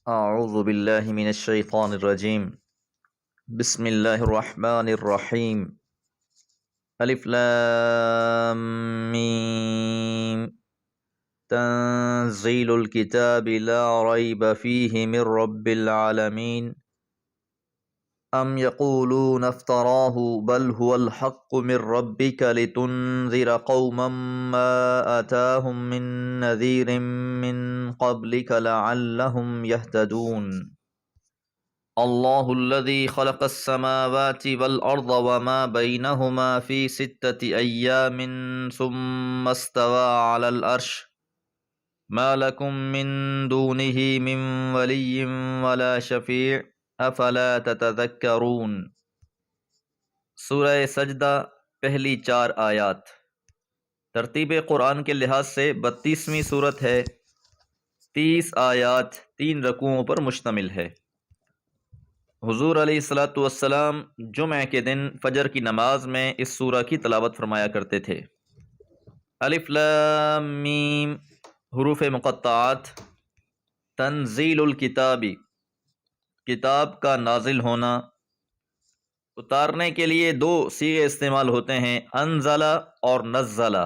اعوذ باللہ من الشیطان الرجیم بسم اللہ الرحمن الرحیم الف لام میم تنزیل الکتاب لا ریب فیہ من رب العالمین ام یقولون افتراہ بل هو الحق من ربک لتنذر قوما ما آتاهم من نذیر من قبلک لعلهم يهتدون اللہ الذی خلق السماوات والارض وما بینہما فی ستۃ ایام ثم استوى علی العرش ما لکم من دونہ من ولی ولا شفیع افلا تتذکرون۔ سورہ سجدہ پہلی 4 آیات۔ ترتیب قرآن کے لحاظ سے 32ویں سورت ہے۔ 30 آیات 3 رکوعوں پر مشتمل ہے۔ حضور علیہ الصلاۃ والسلام جمعہ کے دن فجر کی نماز میں اس سورہ کی تلاوت فرمایا کرتے تھے۔ الف لام میم حروف مقطعات۔ تنزیل الکتابی، کتاب کا نازل ہونا۔ اتارنے کے لیے 2 صیغے استعمال ہوتے ہیں، انزل اور نزل۔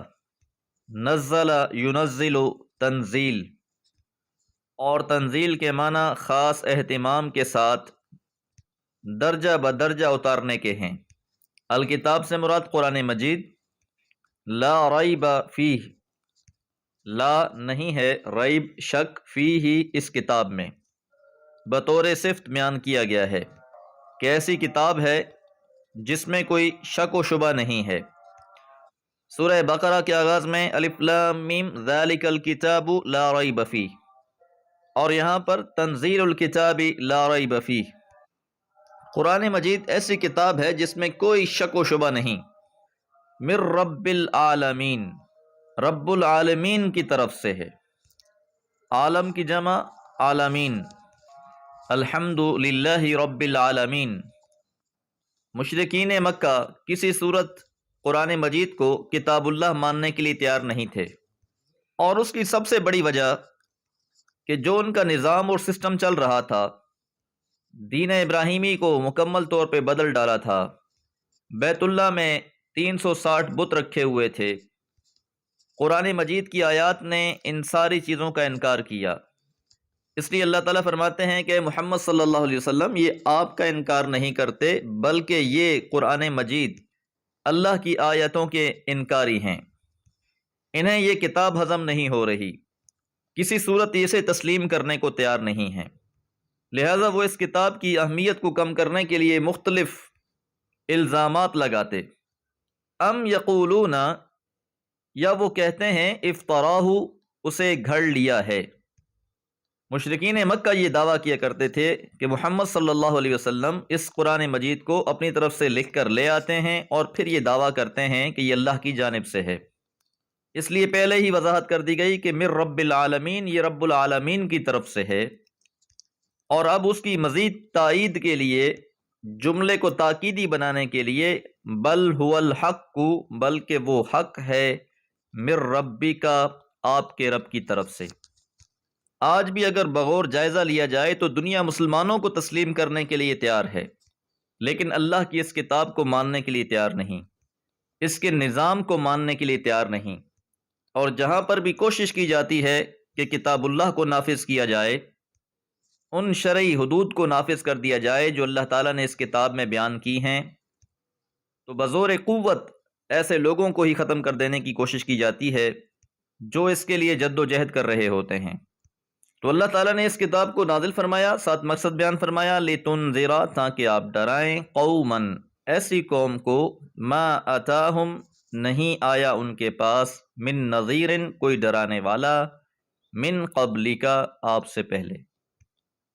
نزل ینزل تنزیل، اور تنزیل کے معنی خاص اہتمام کے ساتھ درجہ بدرجہ اتارنے کے ہیں۔ الکتاب سے مراد قرآن مجید۔ لا ریب فیہ، لا نہیں ہے، ریب شک، فیہ اس کتاب میں بطور صفت بیان کیا گیا ہے کہ ایسی کتاب ہے جس میں کوئی شک و شبہ نہیں ہے۔ سورہ بقرہ کے آغاز میں الف لام میم ذالک الکتاب لا ریب فیہ، اور یہاں پر تنزیل الکتاب لا ریب فیہ۔ قرآن مجید ایسی کتاب ہے جس میں کوئی شک و شبہ نہیں۔ من رب العالمین، رب العالمین کی طرف سے ہے۔ عالم کی جمع عالمین۔ الحمد للہ رب العالمین۔ مشرکین مکہ کسی صورت قرآن مجید کو کتاب اللہ ماننے کے لیے تیار نہیں تھے، اور اس کی سب سے بڑی وجہ کہ جو ان کا نظام اور سسٹم چل رہا تھا، دین ابراہیمی کو مکمل طور پہ بدل ڈالا تھا۔ بیت اللہ میں 360 بت رکھے ہوئے تھے۔ قرآن مجید کی آیات نے ان ساری چیزوں کا انکار کیا۔ اس لیے اللہ تعالیٰ فرماتے ہیں کہ محمد صلی اللہ علیہ وسلم یہ آپ کا انکار نہیں کرتے، بلکہ یہ قرآن مجید اللہ کی آیتوں کے انکاری ہیں۔ انہیں یہ کتاب ہضم نہیں ہو رہی، کسی صورت اسے تسلیم کرنے کو تیار نہیں ہیں، لہٰذا وہ اس کتاب کی اہمیت کو کم کرنے کے لیے مختلف الزامات لگاتے۔ ام یقولون، یا وہ کہتے ہیں، افطراہ، اسے گھڑ لیا ہے۔ مشرکین مکہ یہ دعویٰ کیا کرتے تھے کہ محمد صلی اللہ علیہ وسلم اس قرآن مجید کو اپنی طرف سے لکھ کر لے آتے ہیں اور پھر یہ دعویٰ کرتے ہیں کہ یہ اللہ کی جانب سے ہے۔ اس لیے پہلے ہی وضاحت کر دی گئی کہ من رب العالمین، یہ رب العالمین کی طرف سے ہے، اور اب اس کی مزید تائید کے لیے، جملے کو تاکیدی بنانے کے لیے، بل هو الحق، بلکہ وہ حق ہے، من ربک، آپ کے رب کی طرف سے۔ آج بھی اگر بغور جائزہ لیا جائے تو دنیا مسلمانوں کو تسلیم کرنے کے لیے تیار ہے، لیکن اللہ کی اس کتاب کو ماننے کے لیے تیار نہیں، اس کے نظام کو ماننے کے لیے تیار نہیں۔ اور جہاں پر بھی کوشش کی جاتی ہے کہ کتاب اللہ کو نافذ کیا جائے، ان شرعی حدود کو نافذ کر دیا جائے جو اللہ تعالیٰ نے اس کتاب میں بیان کی ہیں، تو بزور قوت ایسے لوگوں کو ہی ختم کر دینے کی کوشش کی جاتی ہے جو اس کے لیے جد و جہد کر رہے ہوتے ہیں۔ تو اللہ تعالیٰ نے اس کتاب کو نازل فرمایا، ساتھ مقصد بیان فرمایا، لِتُنذِرَ، تاکہ آپ ڈرائیں، قوماً، ایسی قوم کو، ما اتاہم، نہیں آیا ان کے پاس، من نذیر، کوئی ڈرانے والا، من قبلک، آپ سے پہلے۔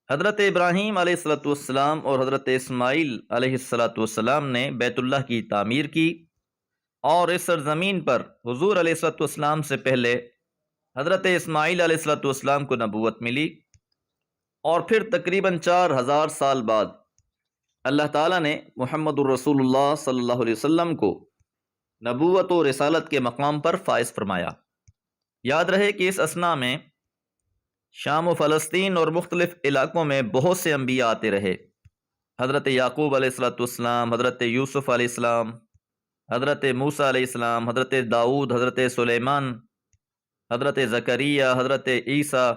حضرت ابراہیم علیہ الصلوۃ والسلام اور حضرت اسماعیل علیہ الصلوۃ والسلام نے بیت اللہ کی تعمیر کی، اور اس سرزمین پر حضور علیہ الصلوۃ والسلام سے پہلے حضرت اسماعیل علیہ الصلوۃ والسلام کو نبوت ملی، اور پھر تقریباً 4000 سال بعد اللہ تعالیٰ نے محمد الرسول اللہ صلی اللہ علیہ وسلم کو نبوت و رسالت کے مقام پر فائز فرمایا۔ یاد رہے کہ اس اثنا میں شام و فلسطین اور مختلف علاقوں میں بہت سے انبیاء آتے رہے۔ حضرت یعقوب علیہ السلام، حضرت یوسف علیہ السلام، حضرت موسیٰ علیہ السلام، حضرت داؤد، حضرت سلیمان، حضرت زکریا، حضرت عیسیٰ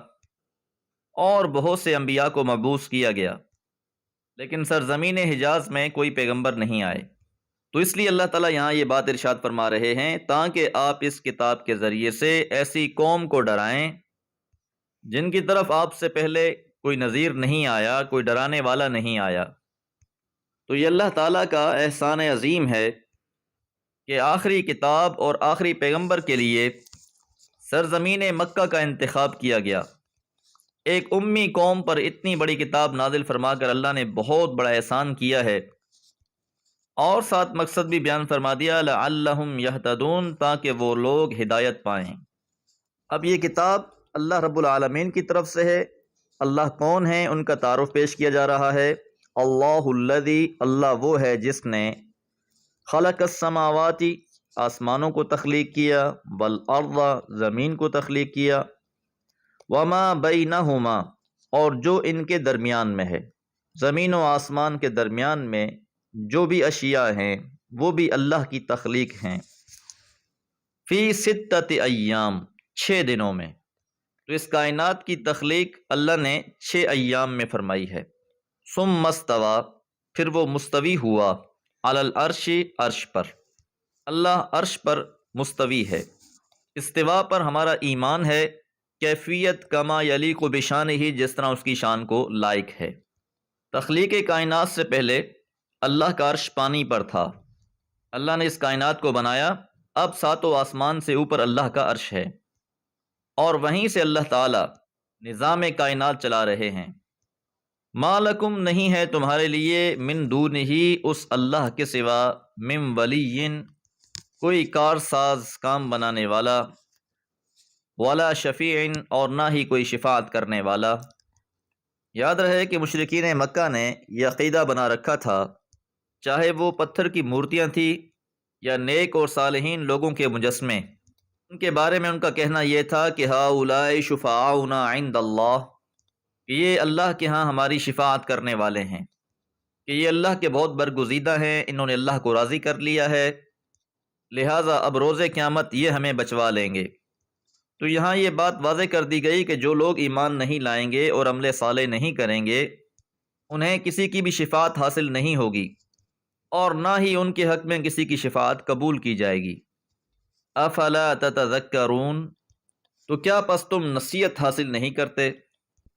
اور بہت سے انبیاء کو مبعوث کیا گیا، لیکن سرزمین حجاز میں کوئی پیغمبر نہیں آئے۔ تو اس لیے اللہ تعالیٰ یہاں یہ بات ارشاد فرما رہے ہیں تاکہ آپ اس کتاب کے ذریعے سے ایسی قوم کو ڈرائیں جن کی طرف آپ سے پہلے کوئی نذیر نہیں آیا، کوئی ڈرانے والا نہیں آیا۔ تو یہ اللہ تعالیٰ کا احسان عظیم ہے کہ آخری کتاب اور آخری پیغمبر کے لیے سرزمین مکہ کا انتخاب کیا گیا۔ ایک امی قوم پر اتنی بڑی کتاب نازل فرما کر اللہ نے بہت بڑا احسان کیا ہے، اور ساتھ مقصد بھی بیان فرما دیا لعلہم یہتدون، تاکہ وہ لوگ ہدایت پائیں۔ اب یہ کتاب اللہ رب العالمین کی طرف سے ہے۔ اللہ کون ہیں ان کا تعارف پیش کیا جا رہا ہے۔ اللہ الذی، اللہ وہ ہے جس نے خلق السماوات، آسمانوں کو تخلیق کیا، والارض، زمین کو تخلیق کیا، وما بینہما، اور جو ان کے درمیان میں ہے، زمین و آسمان کے درمیان میں جو بھی اشیاء ہیں وہ بھی اللہ کی تخلیق ہیں، فی ستۃ ایام، 6 دنوں میں۔ تو اس کائنات کی تخلیق اللہ نے 6 ایام میں فرمائی ہے۔ ثم استوی، پھر وہ مستوی ہوا، علی العرش، عرش پر۔ اللہ عرش پر مستوی ہے۔ استوا پر ہمارا ایمان ہے، کیفیت کما یلیق بشانہ، جس طرح اس کی شان کو لائق ہے۔ تخلیق کائنات سے پہلے اللہ کا عرش پانی پر تھا۔ اللہ نے اس کائنات کو بنایا، اب 7 آسمان سے اوپر اللہ کا عرش ہے، اور وہیں سے اللہ تعالی نظام کائنات چلا رہے ہیں۔ ما لکم، نہیں ہے تمہارے لیے، من دونہ، اس اللہ کے سوا، من ولی، کوئی کارساز، کام بنانے والا، ولا شفیع، اور نہ ہی کوئی شفاعت کرنے والا۔ یاد رہے کہ مشرکین مکہ نے یہ عقیدہ بنا رکھا تھا، چاہے وہ پتھر کی مورتیاں تھیں یا نیک اور صالحین لوگوں کے مجسمے، ان کے بارے میں ان کا کہنا یہ تھا کہ ہؤلاء شفعاؤنا عند اللہ، کہ یہ اللہ کے ہاں ہماری شفاعت کرنے والے ہیں، کہ یہ اللہ کے بہت برگزیدہ ہیں، انہوں نے اللہ کو راضی کر لیا ہے، لہٰذا اب روز قیامت یہ ہمیں بچوا لیں گے۔ تو یہاں یہ بات واضح کر دی گئی کہ جو لوگ ایمان نہیں لائیں گے اور عمل صالح نہیں کریں گے، انہیں کسی کی بھی شفاعت حاصل نہیں ہوگی، اور نہ ہی ان کے حق میں کسی کی شفاعت قبول کی جائے گی۔ افلا تتذکرون، تو کیا پس تم نصیحت حاصل نہیں کرتے؟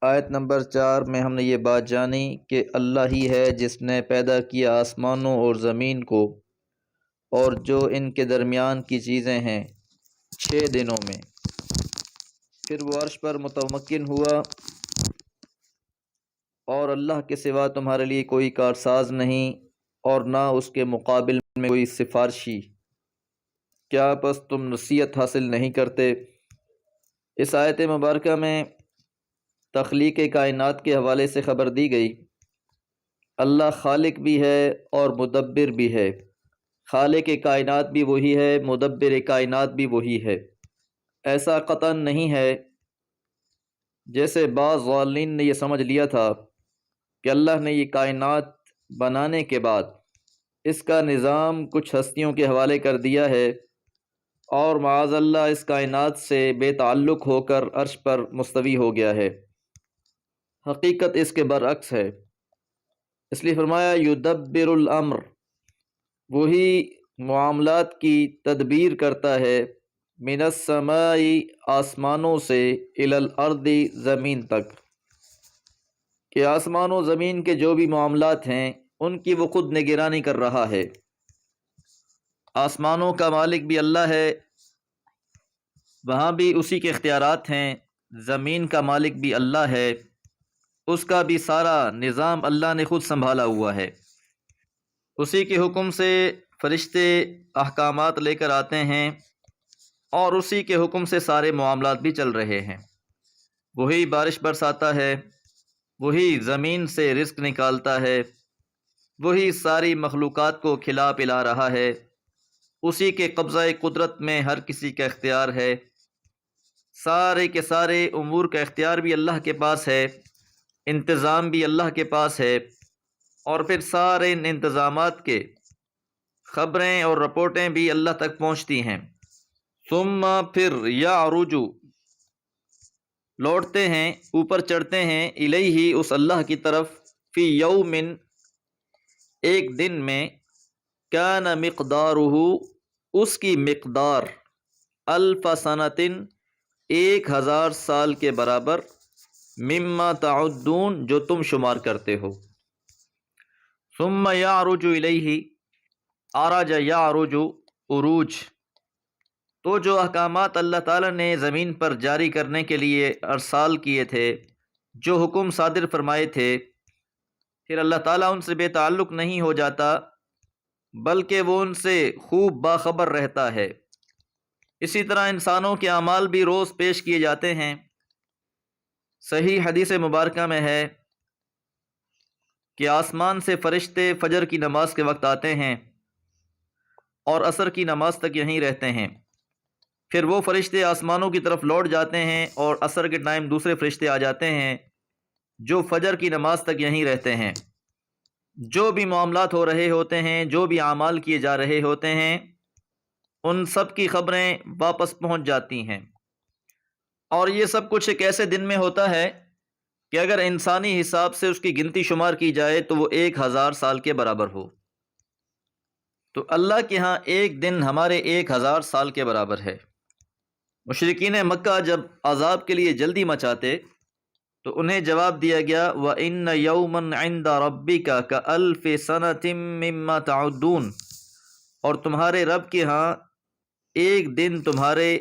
آیت نمبر 4 میں ہم نے یہ بات جانی کہ اللہ ہی ہے جس نے پیدا کیا آسمانوں اور زمین کو اور جو ان کے درمیان کی چیزیں ہیں 6 دنوں میں، پھر وہ عرش پر متمکن ہوا، اور اللہ کے سوا تمہارے لیے کوئی کارساز نہیں اور نہ اس کے مقابل میں کوئی سفارشی، کیا پس تم نصیحت حاصل نہیں کرتے؟ اس آیت مبارکہ میں تخلیق کائنات کے حوالے سے خبر دی گئی۔ اللہ خالق بھی ہے اور مدبر بھی ہے، خالق کائنات بھی وہی ہے، مدبر کائنات بھی وہی ہے۔ ایسا قطعاً نہیں ہے جیسے بعض ضالین نے یہ سمجھ لیا تھا کہ اللہ نے یہ کائنات بنانے کے بعد اس کا نظام کچھ ہستیوں کے حوالے کر دیا ہے، اور معاذ اللہ اس کائنات سے بے تعلق ہو کر عرش پر مستوی ہو گیا ہے۔ حقیقت اس کے برعکس ہے۔ اس لیے فرمایا یدبر الامر، وہی معاملات کی تدبیر کرتا ہے، من السماء، آسمانوں سے، الی الارض، زمین تک، کہ آسمان و زمین کے جو بھی معاملات ہیں ان کی وہ خود نگرانی کر رہا ہے۔ آسمانوں کا مالک بھی اللہ ہے، وہاں بھی اسی کے اختیارات ہیں، زمین کا مالک بھی اللہ ہے، اس کا بھی سارا نظام اللہ نے خود سنبھالا ہوا ہے۔ اسی کے حکم سے فرشتے احکامات لے کر آتے ہیں، اور اسی کے حکم سے سارے معاملات بھی چل رہے ہیں۔ وہی بارش برساتا ہے، وہی زمین سے رزق نکالتا ہے، وہی ساری مخلوقات کو کھلا پلا رہا ہے، اسی کے قبضہ قدرت میں ہر کسی کا اختیار ہے۔ سارے کے سارے امور کا اختیار بھی اللہ کے پاس ہے، انتظام بھی اللہ کے پاس ہے، اور پھر سارے ان انتظامات کے خبریں اور رپورٹیں بھی اللہ تک پہنچتی ہیں۔ ثم پھر یعرج لوٹتے ہیں، اوپر چڑھتے ہیں، الیہ اس اللہ کی طرف، فی یوم ایک دن میں، کان مقدارہ اس کی مقدار، الف سنتن 1000 سال کے برابر، مما تعدون جو تم شمار کرتے ہو۔ ثم یعرج الیہ، عرج یعرج عروج، تو جو احکامات اللہ تعالیٰ نے زمین پر جاری کرنے کے لیے ارسال کیے تھے، جو حکم صادر فرمائے تھے، پھر اللہ تعالیٰ ان سے بے تعلق نہیں ہو جاتا، بلکہ وہ ان سے خوب باخبر رہتا ہے۔ اسی طرح انسانوں کے اعمال بھی روز پیش کیے جاتے ہیں۔ صحیح حدیث مبارکہ میں ہے کہ آسمان سے فرشتے فجر کی نماز کے وقت آتے ہیں اور عصر کی نماز تک یہیں رہتے ہیں، پھر وہ فرشتے آسمانوں کی طرف لوٹ جاتے ہیں اور عصر کے ٹائم دوسرے فرشتے آ جاتے ہیں جو فجر کی نماز تک یہیں رہتے ہیں۔ جو بھی معاملات ہو رہے ہوتے ہیں، جو بھی اعمال کیے جا رہے ہوتے ہیں، ان سب کی خبریں واپس پہنچ جاتی ہیں، اور یہ سب کچھ ایک ایسے دن میں ہوتا ہے کہ اگر انسانی حساب سے اس کی گنتی شمار کی جائے تو وہ 1000 سال کے برابر ہو۔ تو اللہ کے ہاں ایک دن ہمارے 1000 سال کے برابر ہے۔ مشرکین مکہ جب عذاب کے لیے جلدی مچاتے تو انہیں جواب دیا گیا، وَإِنَّ يَوْمًا عِنْدَ رَبِّكَ كَأَلْفِ سَنَةٍ مِّمَّا تَعُدُّونَ، اور تمہارے رب کے ہاں ایک دن تمہارے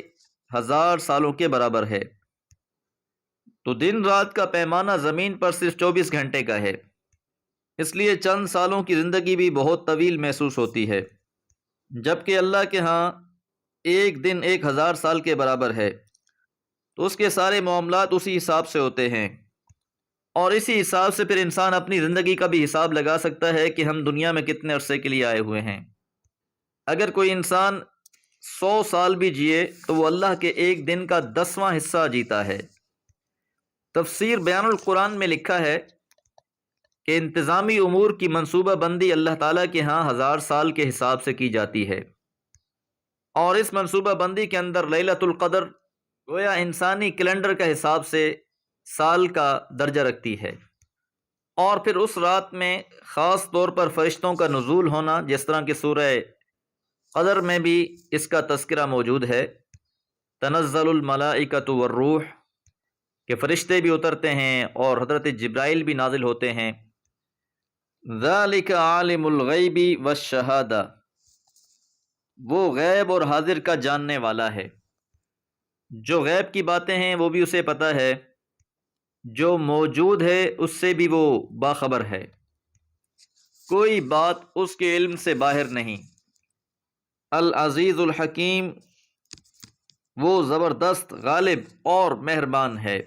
1000 سالوں کے برابر ہے۔ تو دن رات کا پیمانہ زمین پر صرف 24 گھنٹے کا ہے، اس لیے چند سالوں کی زندگی بھی بہت طویل محسوس ہوتی ہے، جبکہ اللہ کے ہاں ایک دن 1000 سال کے برابر ہے۔ تو اس کے سارے معاملات اسی حساب سے ہوتے ہیں، اور اسی حساب سے پھر انسان اپنی زندگی کا بھی حساب لگا سکتا ہے کہ ہم دنیا میں کتنے عرصے کے لیے آئے ہوئے ہیں۔ اگر کوئی انسان 100 سال بھی جیے تو وہ اللہ کے ایک دن کا 10واں حصہ جیتا ہے۔ تفسیر بیان القرآن میں لکھا ہے کہ انتظامی امور کی منصوبہ بندی اللہ تعالیٰ کے ہاں 1000 سال کے حساب سے کی جاتی ہے، اور اس منصوبہ بندی کے اندر لیلۃ القدر گویا انسانی کیلنڈر کا حساب سے سال کا درجہ رکھتی ہے، اور پھر اس رات میں خاص طور پر فرشتوں کا نزول ہونا، جس طرح کہ سورہ قدر میں بھی اس کا تذکرہ موجود ہے، تنزل الملائکۃ والروح، کہ فرشتے بھی اترتے ہیں اور حضرت جبرائیل بھی نازل ہوتے ہیں۔ ذالک عالم الغیب والشہادہ، وہ غیب اور حاضر کا جاننے والا ہے، جو غیب کی باتیں ہیں وہ بھی اسے پتہ ہے، جو موجود ہے اس سے بھی وہ باخبر ہے، کوئی بات اس کے علم سے باہر نہیں۔ العزیز الحکیم، وہ زبردست، غالب اور مہربان ہے۔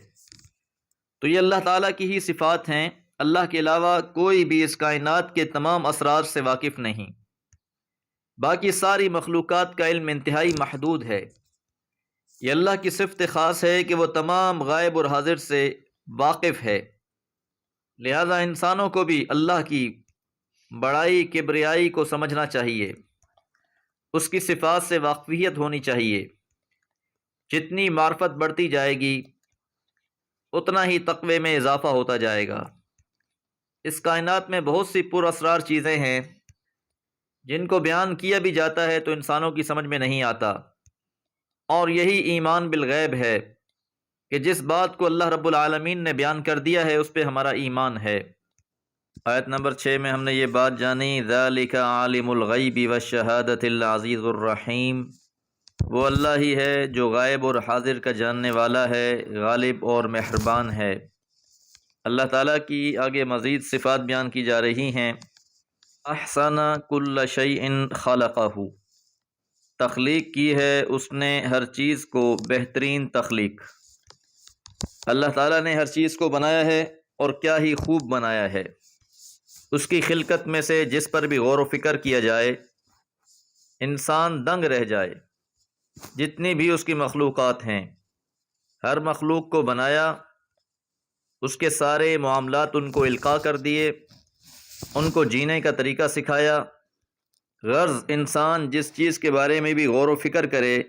تو یہ اللہ تعالیٰ کی ہی صفات ہیں، اللہ کے علاوہ کوئی بھی اس کائنات کے تمام اسرار سے واقف نہیں۔ باقی ساری مخلوقات کا علم انتہائی محدود ہے۔ یہ اللہ کی صفت خاص ہے کہ وہ تمام غائب اور حاضر سے واقف ہے، لہذا انسانوں کو بھی اللہ کی بڑائی کبریائی کو سمجھنا چاہیے، اس کی صفات سے واقفیت ہونی چاہیے۔ جتنی معرفت بڑھتی جائے گی اتنا ہی تقوی میں اضافہ ہوتا جائے گا۔ اس کائنات میں بہت سی پر اسرار چیزیں ہیں جن کو بیان کیا بھی جاتا ہے تو انسانوں کی سمجھ میں نہیں آتا، اور یہی ایمان بالغیب ہے کہ جس بات کو اللہ رب العالمین نے بیان کر دیا ہے اس پہ ہمارا ایمان ہے۔ آیت نمبر 6 میں ہم نے یہ بات جانی، ذالک عالم الغیب والشہادۃ العزیز الرحیم، وہ اللہ ہی ہے جو غائب اور حاضر کا جاننے والا ہے، غالب اور مہربان ہے۔ اللہ تعالیٰ کی آگے مزید صفات بیان کی جا رہی ہیں۔ احسن کل شیء خلقہ، تخلیق کی ہے اس نے ہر چیز کو بہترین تخلیق۔ اللہ تعالیٰ نے ہر چیز کو بنایا ہے، اور کیا ہی خوب بنایا ہے۔ اس کی خلقت میں سے جس پر بھی غور و فکر کیا جائے انسان دنگ رہ جائے۔ جتنی بھی اس کی مخلوقات ہیں ہر مخلوق کو بنایا، اس کے سارے معاملات ان کو القاء کر دیے، ان کو جینے کا طریقہ سکھایا۔ غرض انسان جس چیز کے بارے میں بھی غور و فکر کرے،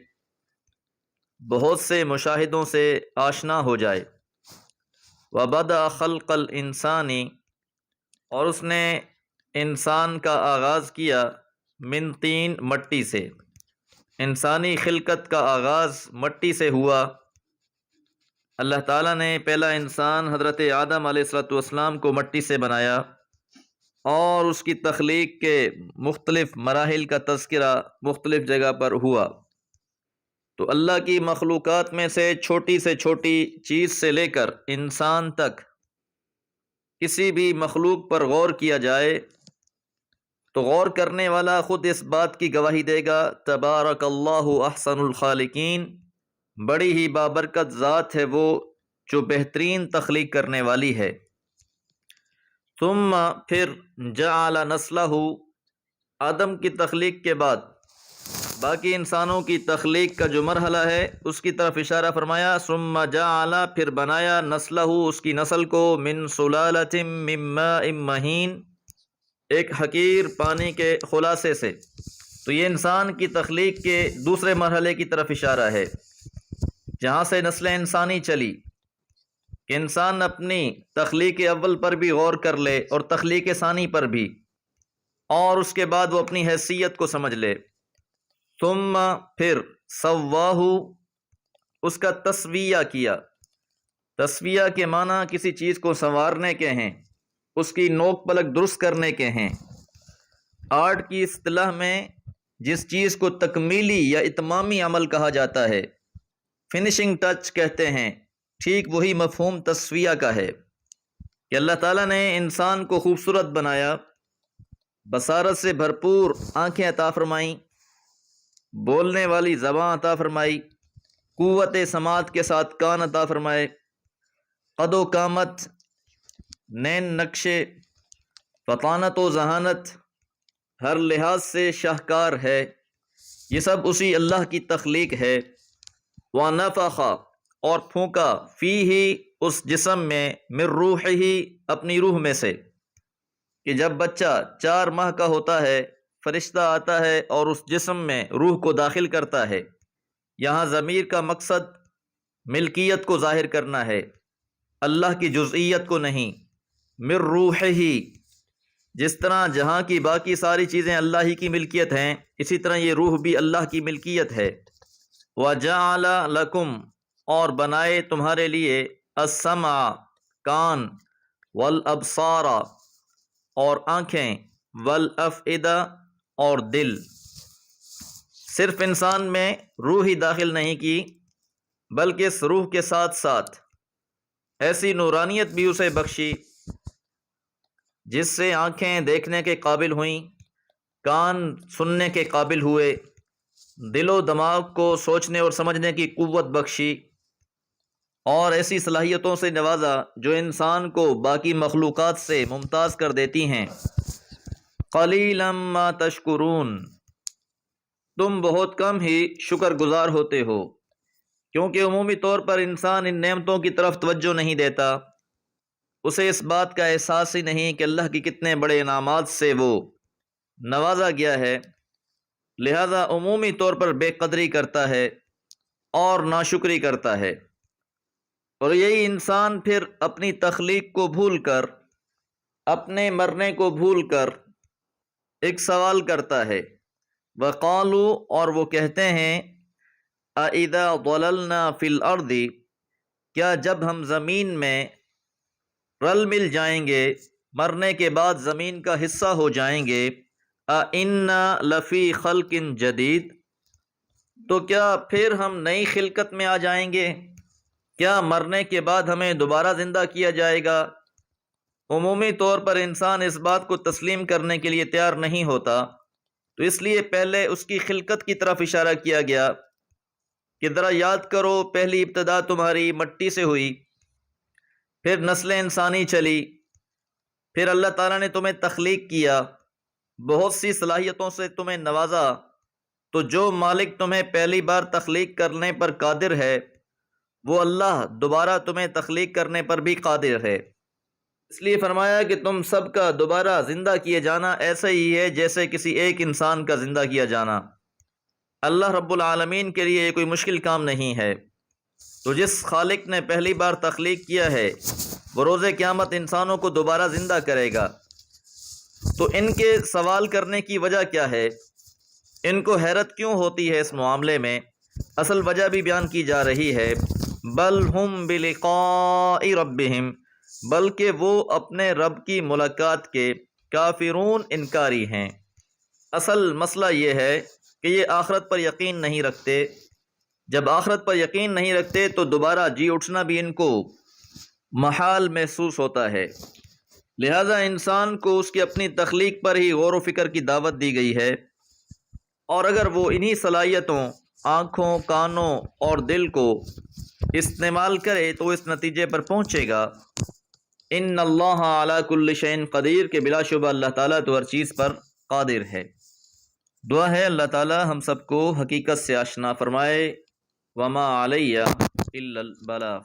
بہت سے مشاہدوں سے آشنا ہو جائے۔ وَبَدَأَ خَلْقَ الْإِنسَانِ، اور اس نے انسان کا آغاز کیا، من طین، مٹی سے۔ انسانی خلقت کا آغاز مٹی سے ہوا۔ اللہ تعالیٰ نے پہلا انسان حضرت آدم علیہ السلام کو مٹی سے بنایا، اور اس کی تخلیق کے مختلف مراحل کا تذکرہ مختلف جگہ پر ہوا۔ تو اللہ کی مخلوقات میں سے چھوٹی چیز سے لے کر انسان تک کسی بھی مخلوق پر غور کیا جائے تو غور کرنے والا خود اس بات کی گواہی دے گا، تبارک اللہ احسن الخالقین، بڑی ہی بابرکت ذات ہے وہ جو بہترین تخلیق کرنے والی ہے۔ ثم، پھر، جعل نسلہ، آدم کی تخلیق کے بعد باقی انسانوں کی تخلیق کا جو مرحلہ ہے اس کی طرف اشارہ فرمایا۔ ثم جعل، پھر بنایا، نسلہ، اس کی نسل کو، من سلالۃ من ماء مہین، ایک حقیر پانی کے خلاصے سے۔ تو یہ انسان کی تخلیق کے دوسرے مرحلے کی طرف اشارہ ہے، جہاں سے نسل انسانی چلی، کہ انسان اپنی تخلیق اول پر بھی غور کر لے اور تخلیق ثانی پر بھی، اور اس کے بعد وہ اپنی حیثیت کو سمجھ لے۔ ثم، پھر، سواہ، اس کا تسویہ کیا۔ تسویہ کے معنی کسی چیز کو سنوارنے کے ہیں، اس کی نوک پلک درست کرنے کے ہیں۔ آرٹ کی اصطلاح میں جس چیز کو تکمیلی یا اتمامی عمل کہا جاتا ہے، فنشنگ ٹچ کہتے ہیں، ٹھیک وہی مفہوم تسویہ کا ہے، کہ اللہ تعالیٰ نے انسان کو خوبصورت بنایا، بصارت سے بھرپور آنکھیں عطا فرمائیں، بولنے والی زبان عطا فرمائی، قوت سماعت کے ساتھ کان عطا فرمائے، قد و قامت، نین نقشے، فطانت و ذہانت، ہر لحاظ سے شاہکار ہے، یہ سب اسی اللہ کی تخلیق ہے۔ وَنَفَخَ، اور پھونکا، فیہ، اس جسم میں، من روحہ، اپنی روح میں سے، کہ جب بچہ 4 ماہ کا ہوتا ہے، فرشتہ آتا ہے اور اس جسم میں روح کو داخل کرتا ہے۔ یہاں ضمیر کا مقصد ملکیت کو ظاہر کرنا ہے، اللہ کی جزئیت کو نہیں۔ من روحہ، جس طرح جہاں کی باقی ساری چیزیں اللہ ہی کی ملکیت ہیں، اسی طرح یہ روح بھی اللہ کی ملکیت ہے۔ وَجَعَلَ لَكُمْ، اور بنائے تمہارے لیے، السمع، کان، والابصار، اور آنکھیں، والافئدہ، اور دل۔ صرف انسان میں روح ہی داخل نہیں کی، بلکہ اس روح کے ساتھ ساتھ ایسی نورانیت بھی اسے بخشی جس سے آنکھیں دیکھنے کے قابل ہوئیں، کان سننے کے قابل ہوئے، دل و دماغ کو سوچنے اور سمجھنے کی قوت بخشی، اور ایسی صلاحیتوں سے نوازا جو انسان کو باقی مخلوقات سے ممتاز کر دیتی ہیں۔ قلیلا ما تشکرون، تم بہت کم ہی شکر گزار ہوتے ہو، کیونکہ عمومی طور پر انسان ان نعمتوں کی طرف توجہ نہیں دیتا، اسے اس بات کا احساس ہی نہیں کہ اللہ کی کتنے بڑے انعامات سے وہ نوازا گیا ہے، لہذا عمومی طور پر بے قدری کرتا ہے اور ناشکری کرتا ہے۔ اور یہی انسان پھر اپنی تخلیق کو بھول کر، اپنے مرنے کو بھول کر ایک سوال کرتا ہے، وقالوا، اور وہ کہتے ہیں، اَإِذَا ضَلَلْنَا فِي الْأَرْضِ، کیا جب ہم زمین میں رل مل جائیں گے، مرنے کے بعد زمین کا حصہ ہو جائیں گے، أَإِنَّا لَفِي خَلْقٍ جَدِيدٍ، تو کیا پھر ہم نئی خلقت میں آ جائیں گے؟ کیا مرنے کے بعد ہمیں دوبارہ زندہ کیا جائے گا؟ عمومی طور پر انسان اس بات کو تسلیم کرنے کے لیے تیار نہیں ہوتا، تو اس لیے پہلے اس کی خلقت کی طرف اشارہ کیا گیا کہ ذرا یاد کرو، پہلی ابتدا تمہاری مٹی سے ہوئی، پھر نسل انسانی چلی، پھر اللہ تعالیٰ نے تمہیں تخلیق کیا، بہت سی صلاحیتوں سے تمہیں نوازا، تو جو مالک تمہیں پہلی بار تخلیق کرنے پر قادر ہے، وہ اللہ دوبارہ تمہیں تخلیق کرنے پر بھی قادر ہے۔ اس لیے فرمایا کہ تم سب کا دوبارہ زندہ کیے جانا ایسا ہی ہے جیسے کسی ایک انسان کا زندہ کیا جانا۔ اللہ رب العالمین کے لیے یہ کوئی مشکل کام نہیں ہے۔ تو جس خالق نے پہلی بار تخلیق کیا ہے وہ روز قیامت انسانوں کو دوبارہ زندہ کرے گا۔ تو ان کے سوال کرنے کی وجہ کیا ہے؟ ان کو حیرت کیوں ہوتی ہے اس معاملے میں؟ اصل وجہ بھی بیان کی جا رہی ہے، بل ہم بلقاء ربہم، بلکہ وہ اپنے رب کی ملاقات کے کافرون، انکاری ہیں۔ اصل مسئلہ یہ ہے کہ یہ آخرت پر یقین نہیں رکھتے۔ جب آخرت پر یقین نہیں رکھتے تو دوبارہ جی اٹھنا بھی ان کو محال محسوس ہوتا ہے۔ لہذا انسان کو اس کی اپنی تخلیق پر ہی غور و فکر کی دعوت دی گئی ہے، اور اگر وہ انہی صلاحیتوں، آنکھوں، کانوں اور دل کو استعمال کرے تو اس نتیجے پر پہنچے گا، ان اللہ علی کل شیء قدیر، کہ بلا شبہ اللہ تعالیٰ تو ہر چیز پر قادر ہے۔ دعا ہے اللہ تعالیٰ ہم سب کو حقیقت سے آشنا فرمائے۔ وما علی الا البلاغ۔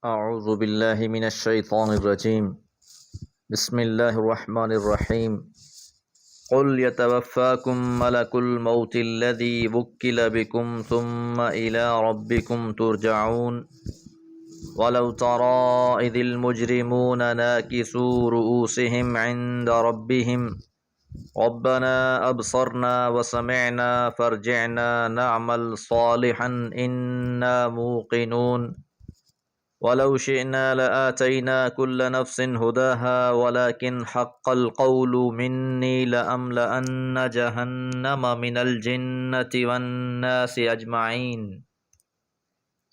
اعوذ باللہ من الشیطان الرجیم، بسم اللہ الرحمن الرحیم۔ قل يتوفاكم ملك الموت الذي وكل بكم ثم إلى ربكم ترجعون ولو ترى إذ المجرمون ناكسوا رؤوسهم عند ربهم ربنا أبصرنا وسمعنا فارجعنا نعمل صالحا إنا موقنون ولو شئنا لآتينا كل نفس هداها ولكن حق القول مني لأملأن جهنم من الجنة والناس أجمعين۔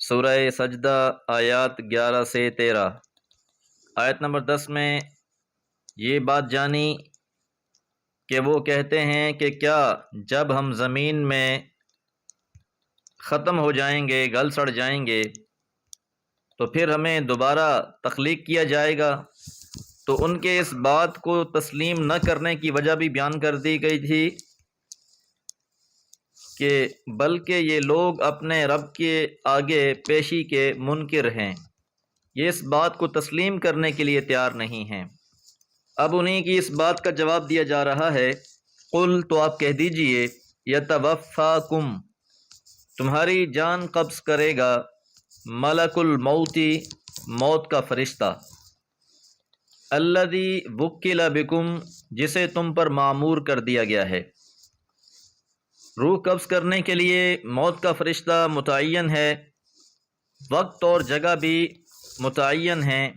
سورہ سجدہ آیات 11 سے 13۔ آیت نمبر 10 میں یہ بات جانی کہ وہ کہتے ہیں کہ کیا جب ہم زمین میں ختم ہو جائیں گے، گل سڑ جائیں گے، تو پھر ہمیں دوبارہ تخلیق کیا جائے گا؟ تو ان کے اس بات کو تسلیم نہ کرنے کی وجہ بھی بیان کر دی گئی تھی کہ بلکہ یہ لوگ اپنے رب کے آگے پیشی کے منکر ہیں، یہ اس بات کو تسلیم کرنے کے لیے تیار نہیں ہیں۔ اب انہیں کی اس بات کا جواب دیا جا رہا ہے، قل، تو آپ کہہ دیجئے، یتوفاکم، تمہاری جان قبض کرے گا، ملک الموتی، موت کا فرشتہ، الذی وکل بکم، جسے تم پر معمور کر دیا گیا ہے۔ روح قبض کرنے کے لیے موت کا فرشتہ متعین ہے، وقت اور جگہ بھی متعین ہیں۔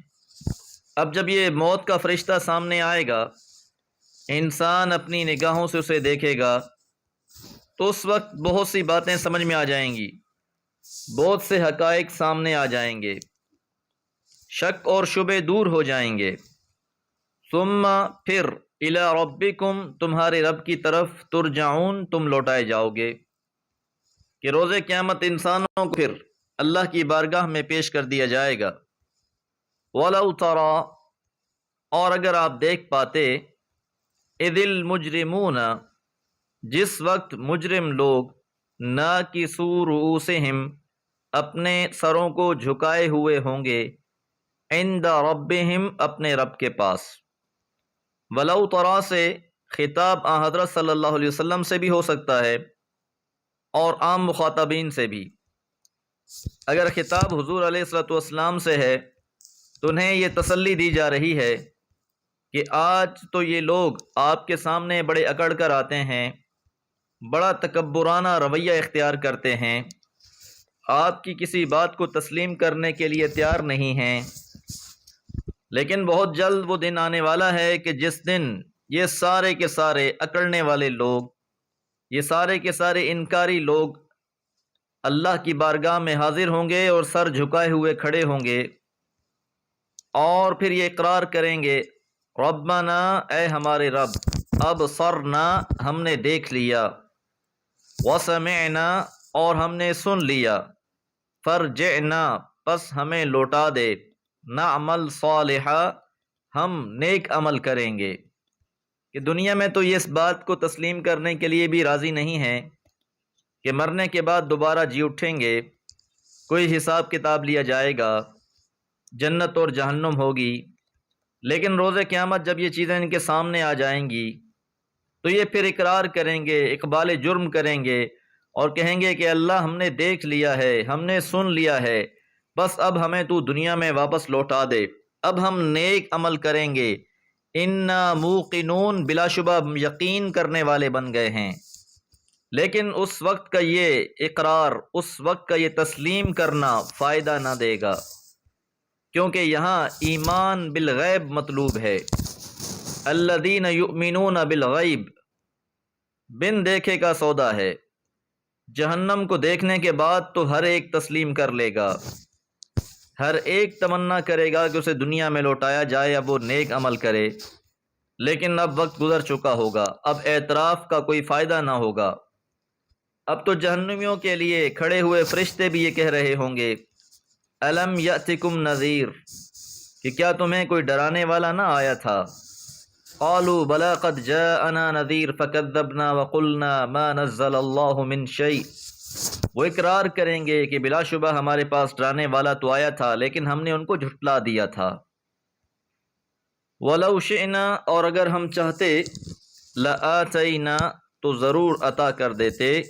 اب جب یہ موت کا فرشتہ سامنے آئے گا، انسان اپنی نگاہوں سے اسے دیکھے گا، تو اس وقت بہت سی باتیں سمجھ میں آ جائیں گی، بہت سے حقائق سامنے آ جائیں گے، شک اور شبے دور ہو جائیں گے۔ ثم، پھر، الی ربکم، تمہارے رب کی طرف، ترجعون، تم لوٹائے جاؤ گے، کہ روز قیامت انسانوں کو پھر اللہ کی بارگاہ میں پیش کر دیا جائے گا۔ وَلَوْ تَرَى، اور اگر آپ دیکھ پاتے، اِذِ الْمُجْرِمُونَ، جس وقت مجرم لوگ، نَاكِسُو رُؤُوسِهِمْ، اپنے سروں کو جھکائے ہوئے ہوں گے، عند ربہم، اپنے رب کے پاس۔ وَلَوْ تَرَى سے خطاب آن حضرت صلی اللہ علیہ وسلم سے بھی ہو سکتا ہے اور عام مخاطبین سے بھی۔ اگر خطاب حضور علیہ الصلوۃ والسلام سے ہے تو انہیں یہ تسلی دی جا رہی ہے کہ آج تو یہ لوگ آپ کے سامنے بڑے اکڑ کر آتے ہیں، بڑا تکبرانہ رویہ اختیار کرتے ہیں، آپ کی کسی بات کو تسلیم کرنے کے لیے تیار نہیں ہیں، لیکن بہت جلد وہ دن آنے والا ہے کہ جس دن یہ سارے کے سارے اکڑنے والے لوگ، یہ سارے کے سارے انکاری لوگ اللہ کی بارگاہ میں حاضر ہوں گے اور سر جھکائے ہوئے کھڑے ہوں گے، اور پھر یہ اقرار کریں گے، ربنا، اے ہمارے رب، ابصرنا، ہم نے دیکھ لیا، وسمعنا، اور ہم نے سن لیا، فرجعنا، پس ہمیں لوٹا دے، نعمل صالحا، ہم نیک عمل کریں گے۔ کہ دنیا میں تو یہ اس بات کو تسلیم کرنے کے لیے بھی راضی نہیں ہیں کہ مرنے کے بعد دوبارہ جی اٹھیں گے، کوئی حساب کتاب لیا جائے گا، جنت اور جہنم ہوگی۔ لیکن روز قیامت جب یہ چیزیں ان کے سامنے آ جائیں گی تو یہ پھر اقرار کریں گے، اقبال جرم کریں گے اور کہیں گے کہ اللہ ہم نے دیکھ لیا ہے، ہم نے سن لیا ہے، بس اب ہمیں تو دنیا میں واپس لوٹا دے، اب ہم نیک عمل کریں گے۔ انا موقنون، بلا شبہ یقین کرنے والے بن گئے ہیں۔ لیکن اس وقت کا یہ اقرار، اس وقت کا یہ تسلیم کرنا فائدہ نہ دے گا، کیونکہ یہاں ایمان بالغیب مطلوب ہے۔ الذین یؤمنون بالغیب، بن دیکھے کا سودا ہے۔ جہنم کو دیکھنے کے بعد تو ہر ایک تسلیم کر لے گا، ہر ایک تمنا کرے گا کہ اسے دنیا میں لوٹایا جائے، اب وہ نیک عمل کرے، لیکن اب وقت گزر چکا ہوگا، اب اعتراف کا کوئی فائدہ نہ ہوگا۔ اب تو جہنمیوں کے لیے کھڑے ہوئے فرشتے بھی یہ کہہ رہے ہوں گے، الم یأتکم نذیر، کہ کیا تمہیں کوئی ڈرانے والا نہ آیا تھا؟ قالوا بلا قد جاءنا نذیر فکذبنا وقلنا ما نزل اللہ من شیء، وہ اقرار کریں گے کہ بلا شبہ ہمارے پاس ڈرانے والا تو آیا تھا، لیکن ہم نے ان کو جھٹلا دیا تھا۔ وَلَوْ شِئْنَا، اور اگر ہم چاہتے، لَآتَيْنَا، تو ضرور عطا کر دیتے،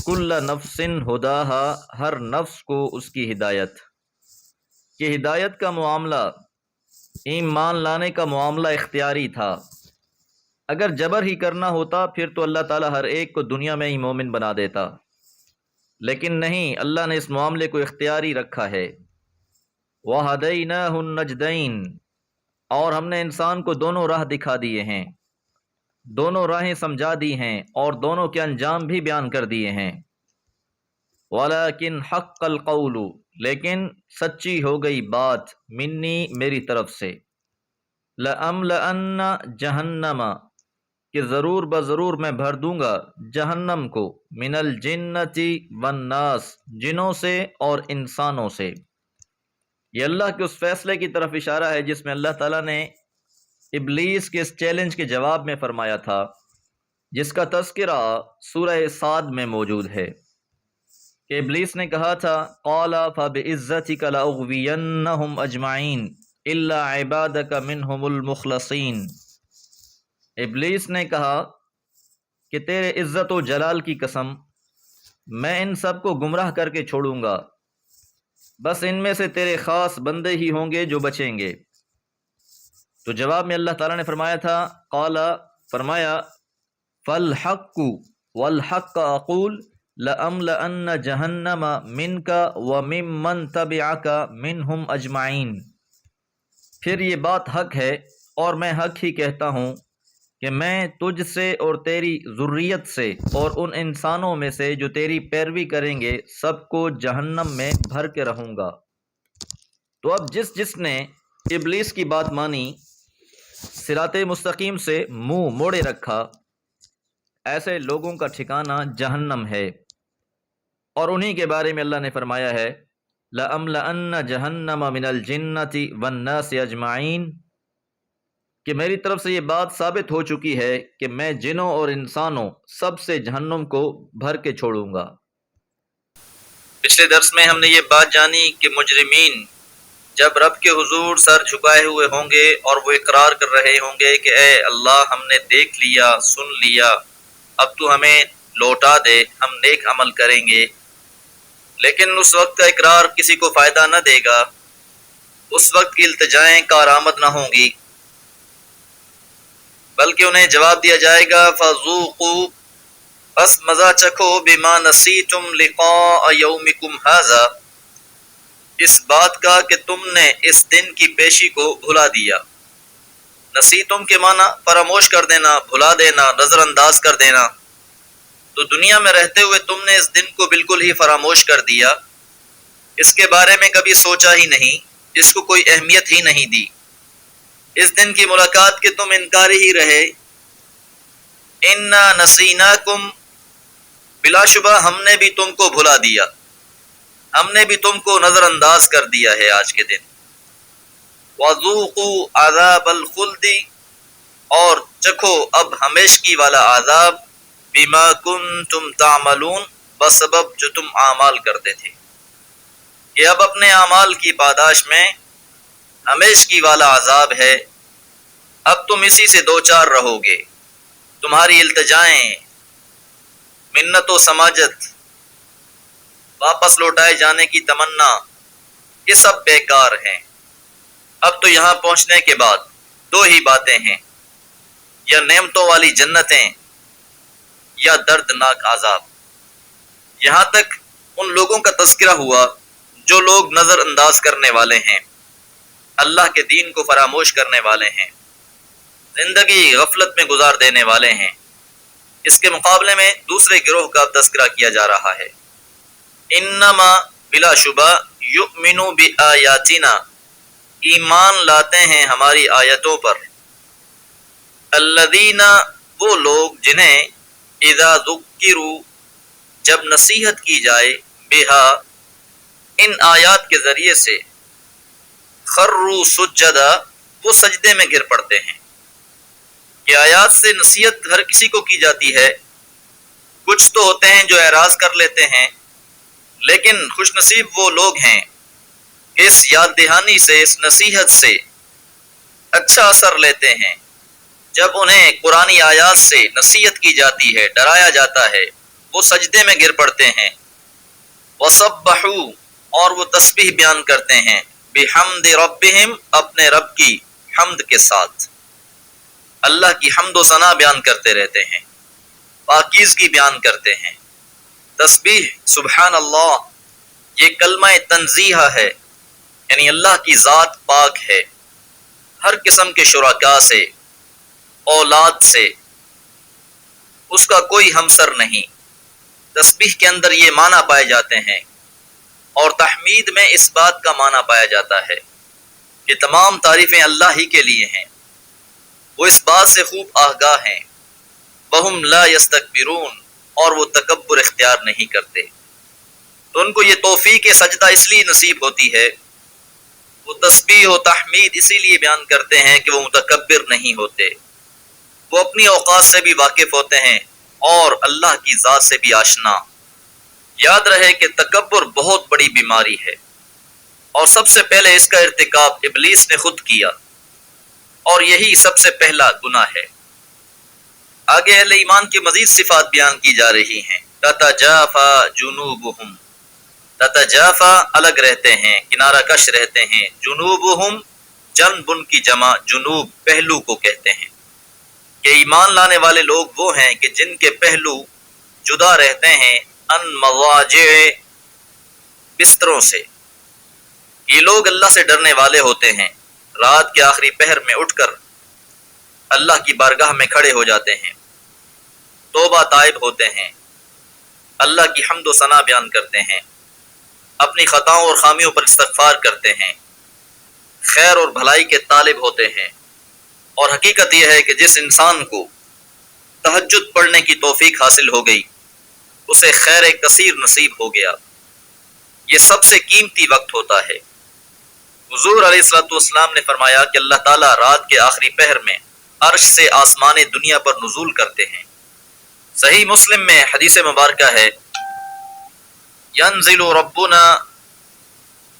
کُلَّ نَفْسٍ هُدَاهَا، ہر نفس کو اس کی ہدایت۔ کہ ہدایت کا معاملہ، ایمان لانے کا معاملہ اختیاری تھا، اگر جبر ہی کرنا ہوتا پھر تو اللہ تعالیٰ ہر ایک کو دنیا میں ہی مومن بنا دیتا، لیکن نہیں، اللہ نے اس معاملے کو اختیاری رکھا ہے۔ وَهَدَيْنَاهُ النَّجْدَيْنِ، اور ہم نے انسان کو دونوں راہ دکھا دیے ہیں، دونوں راہیں سمجھا دی ہیں اور دونوں کے انجام بھی بیان کر دیے ہیں۔ وَلَكِنْ حَقَّ الْقَوْلُ، لیکن سچی ہو گئی بات، منی، میری طرف سے، لَأَمْلَأَنَّ جَهَنَّمَ، کہ ضرور بضرور میں بھر دوں گا جہنم کو، من الجنت والناس، جنوں سے اور انسانوں سے۔ یہ اللہ کے اس فیصلے کی طرف اشارہ ہے جس میں اللہ تعالیٰ نے ابلیس کے اس چیلنج کے جواب میں فرمایا تھا، جس کا تذکرہ سورہ صاد میں موجود ہے، کہ ابلیس نے کہا تھا، قال فبعزتک لاغوینہم اجمعین الا عبادک منہم المخلصین۔ ابلیس نے کہا کہ تیرے عزت و جلال کی قسم، میں ان سب کو گمراہ کر کے چھوڑوں گا، بس ان میں سے تیرے خاص بندے ہی ہوں گے جو بچیں گے۔ تو جواب میں اللہ تعالیٰ نے فرمایا تھا، قال، فرمایا، فالحق والحق اقول لأملأن جہنم منک وممن تبعک منہم اجمعین، پھر یہ بات حق ہے اور میں حق ہی کہتا ہوں کہ میں تجھ سے اور تیری ذریت سے اور ان انسانوں میں سے جو تیری پیروی کریں گے سب کو جہنم میں بھر کے رہوں گا۔ تو اب جس نے ابلیس کی بات مانی، صراط مستقیم سے منہ موڑے رکھا، ایسے لوگوں کا ٹھکانہ جہنم ہے، اور انہی کے بارے میں اللہ نے فرمایا ہے، لَأَمْلَأَنَّ جَهَنَّمَ مِنَ الْجِنَّةِ وَالنَّاسِ أَجْمَعِينَ، کہ میری طرف سے یہ بات ثابت ہو چکی ہے کہ میں جنوں اور انسانوں سب سے جہنم کو بھر کے چھوڑوں گا۔ پچھلے درس میں ہم نے یہ بات جانی کہ مجرمین جب رب کے حضور سر جھکائے ہوئے ہوں گے اور وہ اقرار کر رہے ہوں گے کہ اے اللہ ہم نے دیکھ لیا، سن لیا، اب تو ہمیں لوٹا دے، ہم نیک عمل کریں گے، لیکن اس وقت کا اقرار کسی کو فائدہ نہ دے گا، اس وقت کی التجائیں کارآمد نہ ہوں گی، بلکہ انہیں جواب دیا جائے گا، فَذُوقُوا، پس مزہ چکھو، بِمَا نَسِیتُمْ لِقَاءَ یَوْمِکُمْ ہَذَا، اس بات کا کہ تم نے اس دن کی پیشی کو بھلا دیا۔ نسیتم کے معنی فراموش کر دینا، بھلا دینا، نظر انداز کر دینا۔ تو دنیا میں رہتے ہوئے تم نے اس دن کو بالکل ہی فراموش کر دیا، اس کے بارے میں کبھی سوچا ہی نہیں، اس کو کوئی اہمیت ہی نہیں دی، اس دن کی ملاقات کے تم انکاری ہی رہے۔ اِنَّا نَسِینَاکُمْ، بلا شبہ ہم نے بھی تم کو بھلا دیا، ہم نے بھی تم کو نظر انداز کر دیا ہے آج کے دن۔ وَذُوقُوا عَذَابَ الْخُلْدِ، اور چکھو اب ہمیشگی والا عذاب بما کنتم تعملون بسبب جو تم اعمال کرتے تھے، کہ اب اپنے اعمال کی پاداش میں ہمیشگی والا عذاب ہے، اب تم اسی سے دوچار رہو گے، تمہاری التجائیں، منت و سماجت، واپس لوٹائے جانے کی تمنا، یہ سب بیکار ہیں۔ اب تو یہاں پہنچنے کے بعد دو ہی باتیں ہیں، یا نعمتوں والی جنتیں یا دردناک عذاب۔ یہاں تک ان لوگوں کا تذکرہ ہوا جو لوگ نظر انداز کرنے والے ہیں، اللہ کے دین کو فراموش کرنے والے ہیں، زندگی غفلت میں گزار دینے والے ہیں۔ اس کے مقابلے میں دوسرے گروہ کا تذکرہ کیا جا رہا ہے، انما بلا شبہ یؤمنو بآیاتنا، ایمان لاتے ہیں ہماری آیتوں پر، الذین، وہ لوگ جنہیں اذا ذکروا، جب نصیحت کی جائے، بہا، ان آیات کے ذریعے سے، خروا سجدا، وہ سجدے میں گر پڑتے ہیں۔ کہ آیات سے نصیحت ہر کسی کو کی جاتی ہے، کچھ تو ہوتے ہیں جو اعراض کر لیتے ہیں، لیکن خوش نصیب وہ لوگ ہیں کہ اس یاد دہانی سے، اس نصیحت سے اچھا اثر لیتے ہیں۔ جب انہیں قرآنی آیات سے نصیحت کی جاتی ہے، ڈرایا جاتا ہے، وہ سجدے میں گر پڑتے ہیں۔ وَسَبَّحُوا، اور وہ تسبیح بیان کرتے ہیں، بِحَمْدِ رَبِّهِمْ، اپنے رب کی حمد کے ساتھ، اللہ کی حمد و ثنا بیان کرتے رہتے ہیں، پاکیزگی بیان کرتے ہیں۔ تسبیح، سبحان اللہ، یہ کلمہ تنزیہ ہے، یعنی اللہ کی ذات پاک ہے، ہر قسم کے شرکاء سے، اولاد سے، اس کا کوئی ہمسر نہیں۔ تسبیح کے اندر یہ معنی پائے جاتے ہیں، اور تحمید میں اس بات کا معنی پایا جاتا ہے کہ تمام تعریفیں اللہ ہی کے لیے ہیں، وہ اس بات سے خوب آگاہ ہیں، وَهُمْ لَا يَسْتَكْبِرُونَ، اور وہ تکبر اختیار نہیں کرتے۔ تو ان کو یہ توفیق سجدہ اس لیے نصیب ہوتی ہے، وہ تسبیح و تحمید اسی لیے بیان کرتے ہیں کہ وہ متکبر نہیں ہوتے، وہ اپنی اوقات سے بھی واقف ہوتے ہیں اور اللہ کی ذات سے بھی آشنا۔ یاد رہے کہ تکبر بہت بڑی بیماری ہے، اور سب سے پہلے اس کا ارتکاب ابلیس نے خود کیا، اور یہی سب سے پہلا گناہ ہے۔ آگے اہل ایمان کی مزید صفات بیان کی جا رہی ہیں، تتجافا جنوبہم، تتجافا الگ رہتے ہیں، کنارہ کش رہتے ہیں، جنوبہم، جنب ان کی جمع جنوب پہلو کو کہتے ہیں، کہ ایمان لانے والے لوگ وہ ہیں کہ جن کے پہلو جدا رہتے ہیں ان مضاجع، بستروں سے۔ یہ لوگ اللہ سے ڈرنے والے ہوتے ہیں، رات کے آخری پہر میں اٹھ کر اللہ کی بارگاہ میں کھڑے ہو جاتے ہیں، توبہ تائب ہوتے ہیں، اللہ کی حمد و ثنا بیان کرتے ہیں، اپنی خطاؤں اور خامیوں پر استغفار کرتے ہیں، خیر اور بھلائی کے طالب ہوتے ہیں۔ اور حقیقت یہ ہے کہ جس انسان کو تہجد پڑھنے کی توفیق حاصل ہو گئی، اسے خیر کثیر نصیب ہو گیا۔ یہ سب سے قیمتی وقت ہوتا ہے۔ حضور علیہ الصلوۃ والسلام نے فرمایا کہ اللہ تعالیٰ رات کے آخری پہر میں عرش سے آسمان دنیا پر نزول کرتے ہیں۔ صحیح مسلم میں حدیث مبارکہ ہے، ينزل ربنا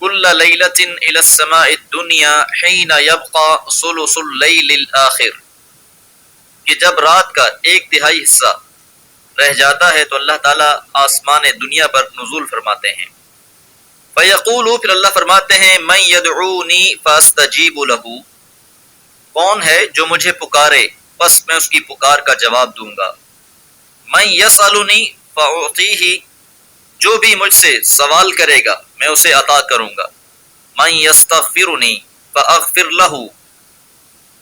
كل ليلة إلى السماء الدنيا حين يبقى ثلث الليل الآخر، کہ جب رات کا ایک تہائی حصہ رہ جاتا ہے تو اللہ تعالیٰ آسمان دنیا پر نزول فرماتے ہیں۔ فَيَقُولُ، پھر اللہ فرماتے ہیں، مَن يَدْعُونِي فَأَسْتَجِيبُ لَهُ، کون ہے جو مجھے پکارے بس میں اس کی پکار کا جواب دوں گا۔ مَن يَسْأَلُنِي فَأُعْطِيهِ، جو بھی مجھ سے سوال کرے گا میں اسے عطا کروں گا۔ مَن يَسْتَغْفِرُنِي فَأَغْفِرْ لَهُ،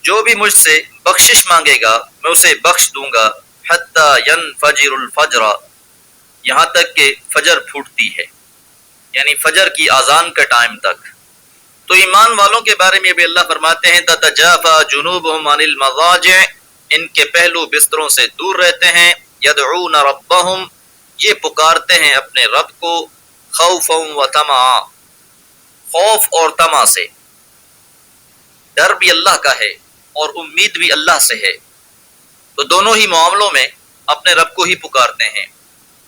جو بھی مجھ سے بخشش مانگے گا میں اسے بخش دوں گا۔ حَتَّى يَنْفَجِرُ الْفَجْرَ، یہاں تک کہ فجر پھوٹتی ہے، یعنی فجر کی اذان کا ٹائم تک۔ تو ایمان والوں کے بارے میں بھی اللہ فرماتے ہیں، تتجافا جنوبہم عن المضاجع، ان کے پہلو بستروں سے دور رہتے ہیں، یدعون ربہم، یہ پکارتے ہیں اپنے رب کو، خوفا و طمعا، خوف اور طمع سے۔ ڈر بھی اللہ کا ہے اور امید بھی اللہ سے ہے۔ دونوں ہی معاملوں میں اپنے رب کو ہی پکارتے ہیں۔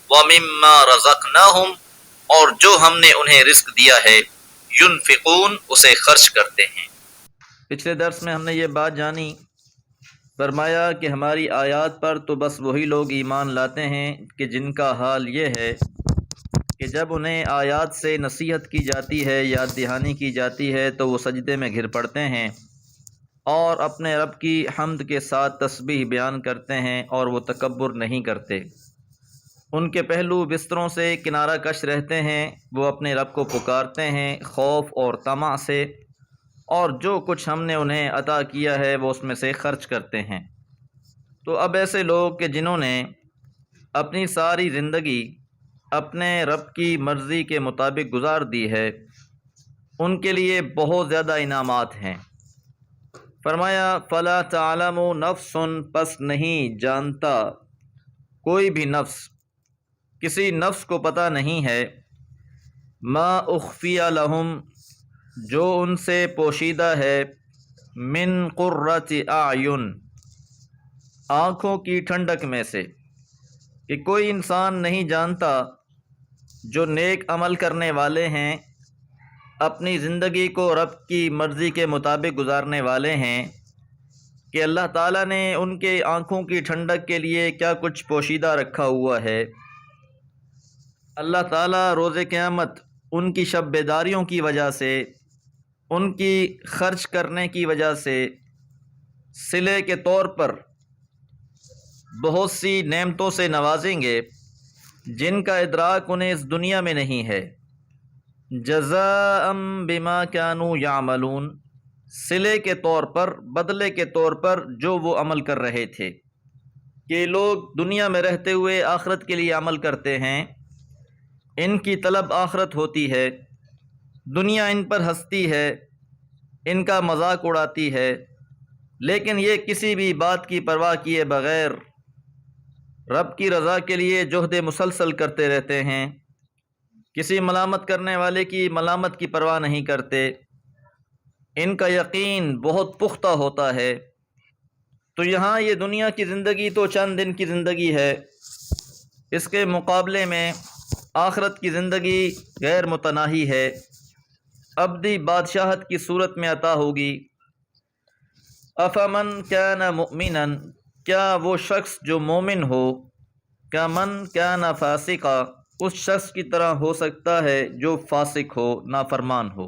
وَمِمَّا رَزَقْنَاهُمْ، اور جو ہم نے انہیں رزق دیا ہے، يُنْفِقُونَ، اسے خرچ کرتے ہیں۔ پچھلے درس میں ہم نے یہ بات جانی، فرمایا کہ ہماری آیات پر تو بس وہی لوگ ایمان لاتے ہیں کہ جن کا حال یہ ہے کہ جب انہیں آیات سے نصیحت کی جاتی ہے، یاد دہانی کی جاتی ہے، تو وہ سجدے میں گر پڑتے ہیں اور اپنے رب کی حمد کے ساتھ تسبیح بیان کرتے ہیں، اور وہ تکبر نہیں کرتے۔ ان کے پہلو بستروں سے کنارہ کش رہتے ہیں، وہ اپنے رب کو پکارتے ہیں خوف اور طمع سے، اور جو کچھ ہم نے انہیں عطا کیا ہے وہ اس میں سے خرچ کرتے ہیں۔ تو اب ایسے لوگ کہ جنہوں نے اپنی ساری زندگی اپنے رب کی مرضی کے مطابق گزار دی ہے، ان کے لیے بہت زیادہ انعامات ہیں۔ فرمایا فَلَا تَعْلَمُ نَفْسٌ، پس نہیں جانتا کوئی بھی نفس، کسی نفس کو پتہ نہیں ہے، مَا أُخْفِيَ لَهُمْ، جو ان سے پوشیدہ ہے، مِن قُرَّةِ أَعْيُن، آنکھوں کی ٹھنڈک میں سے، کہ کوئی انسان نہیں جانتا جو نیک عمل کرنے والے ہیں، اپنی زندگی کو رب کی مرضی کے مطابق گزارنے والے ہیں، کہ اللہ تعالیٰ نے ان کے آنکھوں کی ٹھنڈک کے لیے کیا کچھ پوشیدہ رکھا ہوا ہے۔ اللہ تعالیٰ روز قیامت ان کی شب بیداریوں کی وجہ سے، ان کی خرچ کرنے کی وجہ سے، صلے کے طور پر بہت سی نعمتوں سے نوازیں گے جن کا ادراک انہیں اس دنیا میں نہیں ہے۔ جزاء بما كانوا يعملون، صلے کے طور پر، بدلے کے طور پر جو وہ عمل کر رہے تھے، کہ لوگ دنیا میں رہتے ہوئے آخرت کے لیے عمل کرتے ہیں، ان کی طلب آخرت ہوتی ہے، دنیا ان پر ہنستی ہے، ان کا مذاق اڑاتی ہے، لیکن یہ کسی بھی بات کی پرواہ کیے بغیر رب کی رضا کے لیے جہد مسلسل کرتے رہتے ہیں، کسی ملامت کرنے والے کی ملامت کی پرواہ نہیں کرتے، ان کا یقین بہت پختہ ہوتا ہے۔ تو یہاں یہ دنیا کی زندگی تو چند دن کی زندگی ہے، اس کے مقابلے میں آخرت کی زندگی غیر متناہی ہے، ابدی بادشاہت کی صورت میں عطا ہوگی۔ افمن کان مؤمنا، کیا وہ شخص جو مومن ہو، کمن کان فاسقا، اس شخص کی طرح ہو سکتا ہے جو فاسق ہو، نافرمان ہو۔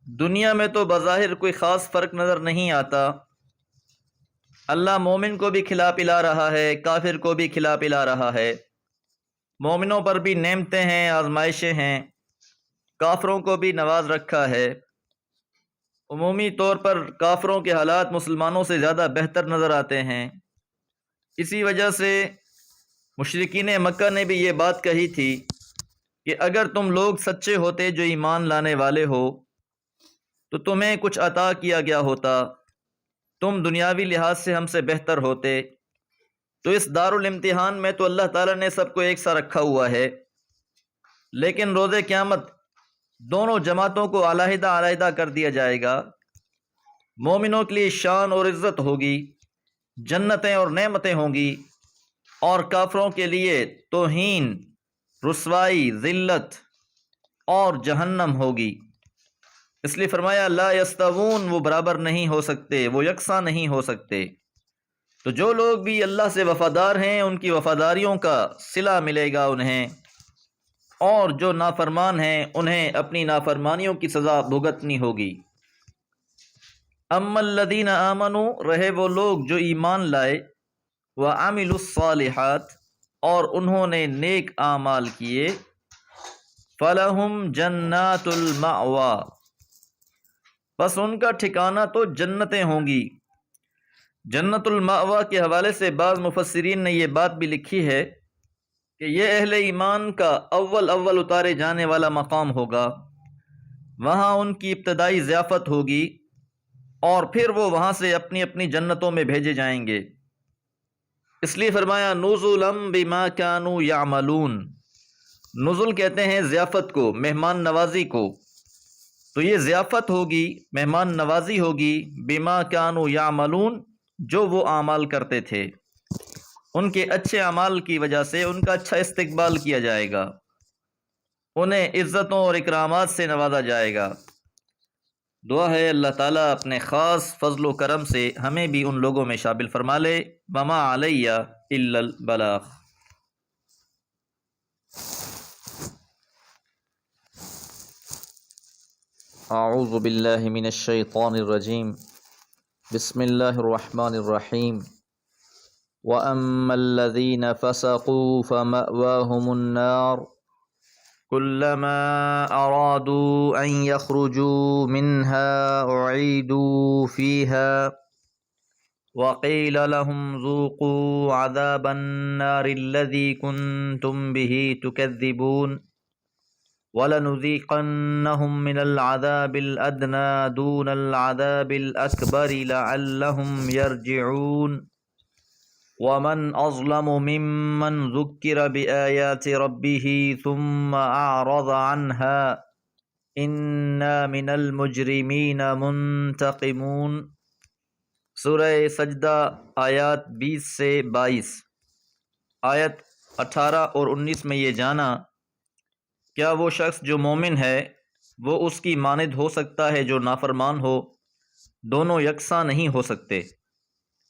دنیا میں تو بظاہر کوئی خاص فرق نظر نہیں آتا، اللہ مومن کو بھی کھلا پلا رہا ہے، کافر کو بھی کھلا پلا رہا ہے، مومنوں پر بھی نعمتیں ہیں، آزمائشیں ہیں، کافروں کو بھی نواز رکھا ہے۔ عمومی طور پر کافروں کے حالات مسلمانوں سے زیادہ بہتر نظر آتے ہیں۔ اسی وجہ سے مشرکین مکہ نے بھی یہ بات کہی تھی کہ اگر تم لوگ سچے ہوتے جو ایمان لانے والے ہو تو تمہیں کچھ عطا کیا گیا ہوتا، تم دنیاوی لحاظ سے ہم سے بہتر ہوتے۔ تو اس دارالامتحان میں تو اللہ تعالیٰ نے سب کو ایک سا رکھا ہوا ہے، لیکن روز قیامت دونوں جماعتوں کو علیحدہ علیحدہ کر دیا جائے گا۔ مومنوں کے لیے شان اور عزت ہوگی، جنتیں اور نعمتیں ہوں گی، اور کافروں کے لیے توہین، رسوائی، ذلت اور جہنم ہوگی۔ اس لیے فرمایا لا یستوون، وہ برابر نہیں ہو سکتے، وہ یکساں نہیں ہو سکتے۔ تو جو لوگ بھی اللہ سے وفادار ہیں ان کی وفاداریوں کا صلہ ملے گا انہیں، اور جو نافرمان ہیں انہیں اپنی نافرمانیوں کی سزا بھگتنی ہوگی۔ اما الذین آمنوا، رہے وہ لوگ جو ایمان لائے، وعملوا الصالحات، اور انہوں نے نیک اعمال کیے، فلہم جنات المأوی، بس ان کا ٹھکانہ تو جنتیں ہوں گی۔ جنت المأوی کے حوالے سے بعض مفسرین نے یہ بات بھی لکھی ہے کہ یہ اہل ایمان کا اول اتارے جانے والا مقام ہوگا، وہاں ان کی ابتدائی ضیافت ہوگی، اور پھر وہ وہاں سے اپنی اپنی جنتوں میں بھیجے جائیں گے۔ اس لیے فرمایا نزلا بما كانوا يعملون، نزل کہتے ہیں ضیافت کو، مہمان نوازی کو، تو یہ ضیافت ہوگی، مہمان نوازی ہوگی، بما كانوا يعملون، جو وہ اعمال کرتے تھے۔ ان کے اچھے اعمال کی وجہ سے ان کا اچھا استقبال کیا جائے گا، انہیں عزتوں اور اکرامات سے نوازا جائے گا۔ دعا ہے اللہ تعالیٰ اپنے خاص فضل و کرم سے ہمیں بھی ان لوگوں میں شامل فرما لے۔ وما علیہ الا البلاغ۔ اعوذ باللہ من الشیطان الرجیم، بسم اللہ الرحمن الرحیم۔ وَأَمَّا الَّذِينَ فَسَقُوا فَمَأْوَاهُمُ النَّارُ كُلَّمَا أَرَادُوا أَن يَخْرُجُوا مِنْهَا أُعِيدُوا فِيهَا وَقِيلَ لَهُمْ ذُوقُوا عَذَابَ النَّارِ الَّذِي كُنْتُمْ بِهِ تُكَذِّبُونَ وَلَنُذِيقَنَّهُمْ مِنَ الْعَذَابِ الْأَدْنَى دُونَ الْعَذَابِ الْأَكْبَرِ لَعَلَّهُمْ يَرْجِعُونَ وَمَنْ أَظْلَمُ مِمَّنْ ذُكِّرَ بِآيَاتِ رَبِّهِ ثُمَّ أَعْرَضَ عَنْهَا إِنَّا مِنَ الْمُجْرِمِينَ مُنْتَقِمُونَ۔ سورہ سجدہ آیات 20 سے 22۔ آیت 18 اور 19 میں یہ جانا، کیا وہ شخص جو مومن ہے وہ اس کی مانند ہو سکتا ہے جو نافرمان ہو؟ دونوں یکساں نہیں ہو سکتے۔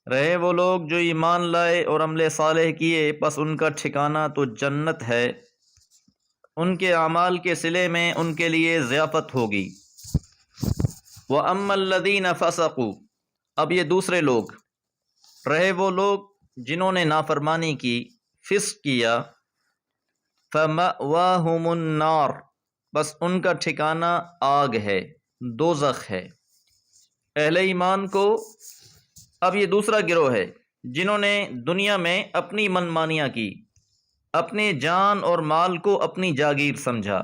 رہے وہ لوگ جو ایمان لائے اور عمل صالح کیے، پس ان کا ٹھکانہ تو جنت ہے، ان کے اعمال کے صلے میں ان کے لیے ضیافت ہوگی۔ وَأَمَّا الَّذِينَ فَسَقُوا، اب یہ دوسرے لوگ، رہے وہ لوگ جنہوں نے نافرمانی کی، فسق کیا، فَمَأْوَاهُمُ النَّارُ، بس ان کا ٹھکانہ آگ ہے، دوزخ ہے۔ اہل ایمان کو اب یہ دوسرا گروہ ہے جنہوں نے دنیا میں اپنی منمانیاں کی، اپنے جان اور مال کو اپنی جاگیر سمجھا۔